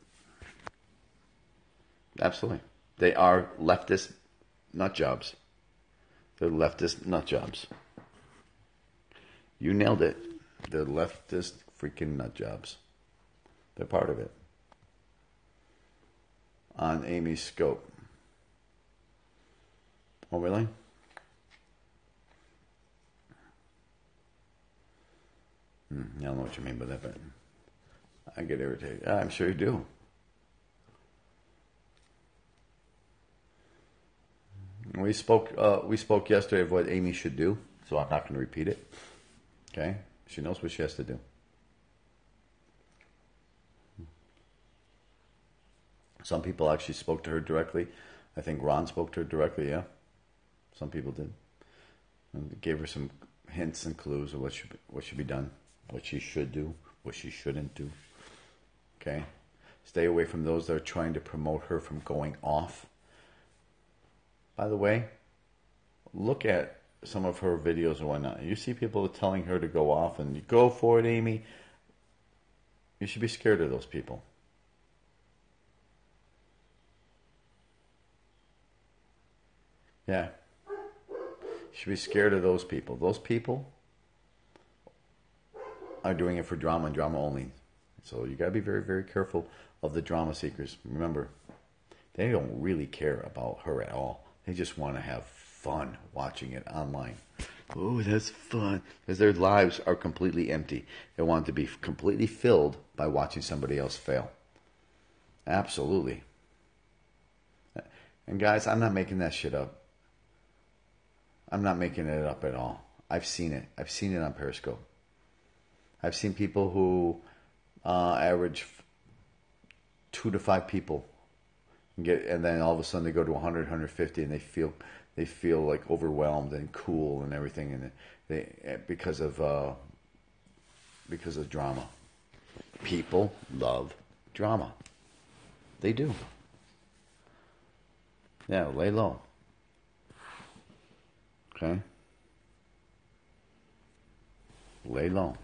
Absolutely. They are leftist nut jobs. They're leftist nut jobs. You nailed it. They're leftist freaking nut jobs. They're part of it. On Amy's scope. Oh, really? I don't know what you mean by that, but I get irritated. I'm sure you do. We spoke yesterday of what Amy should do, so I'm not going to repeat it. Okay? She knows what she has to do. Some people actually spoke to her directly. I think Ron spoke to her directly, yeah. Some people did. And gave her some hints and clues of what should be done, what she should do, what she shouldn't do. Okay? Stay away from those that are trying to promote her from going off. By the way, look at some of her videos and whatnot. You see people telling her to go off and you go for it, Amy. You should be scared of those people. Yeah. You should be scared of those people. Those people are doing it for drama and drama only. So you got to be very, very careful of the drama seekers. Remember, they don't really care about her at all. They just want to have fun watching it online. Oh, that's fun. Because their lives are completely empty. They want to be completely filled by watching somebody else fail. Absolutely. And guys, I'm not making that shit up. I'm not making it up at all. I've seen it. I've seen it on Periscope. I've seen people who average 2 to 5 people. And then all of a sudden they go to 100, 150, and they feel like overwhelmed and cool and everything, and they because of drama. People love drama. They do. Yeah, lay low. Okay? Lay low.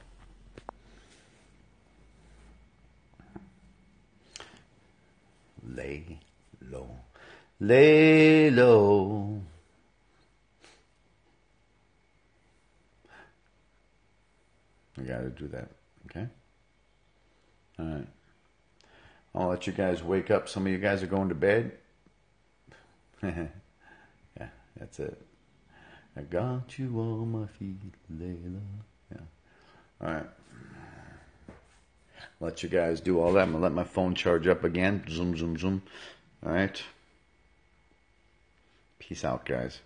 Lay low. Lay low. I gotta do that. Okay? Alright. I'll let you guys wake up. Some of you guys are going to bed. Yeah, that's it. I got you on my feet, Layla. Yeah. Alright. Let you guys do all that. I'm going to let my phone charge up again. Zoom, zoom, zoom. Alright. Peace out, guys.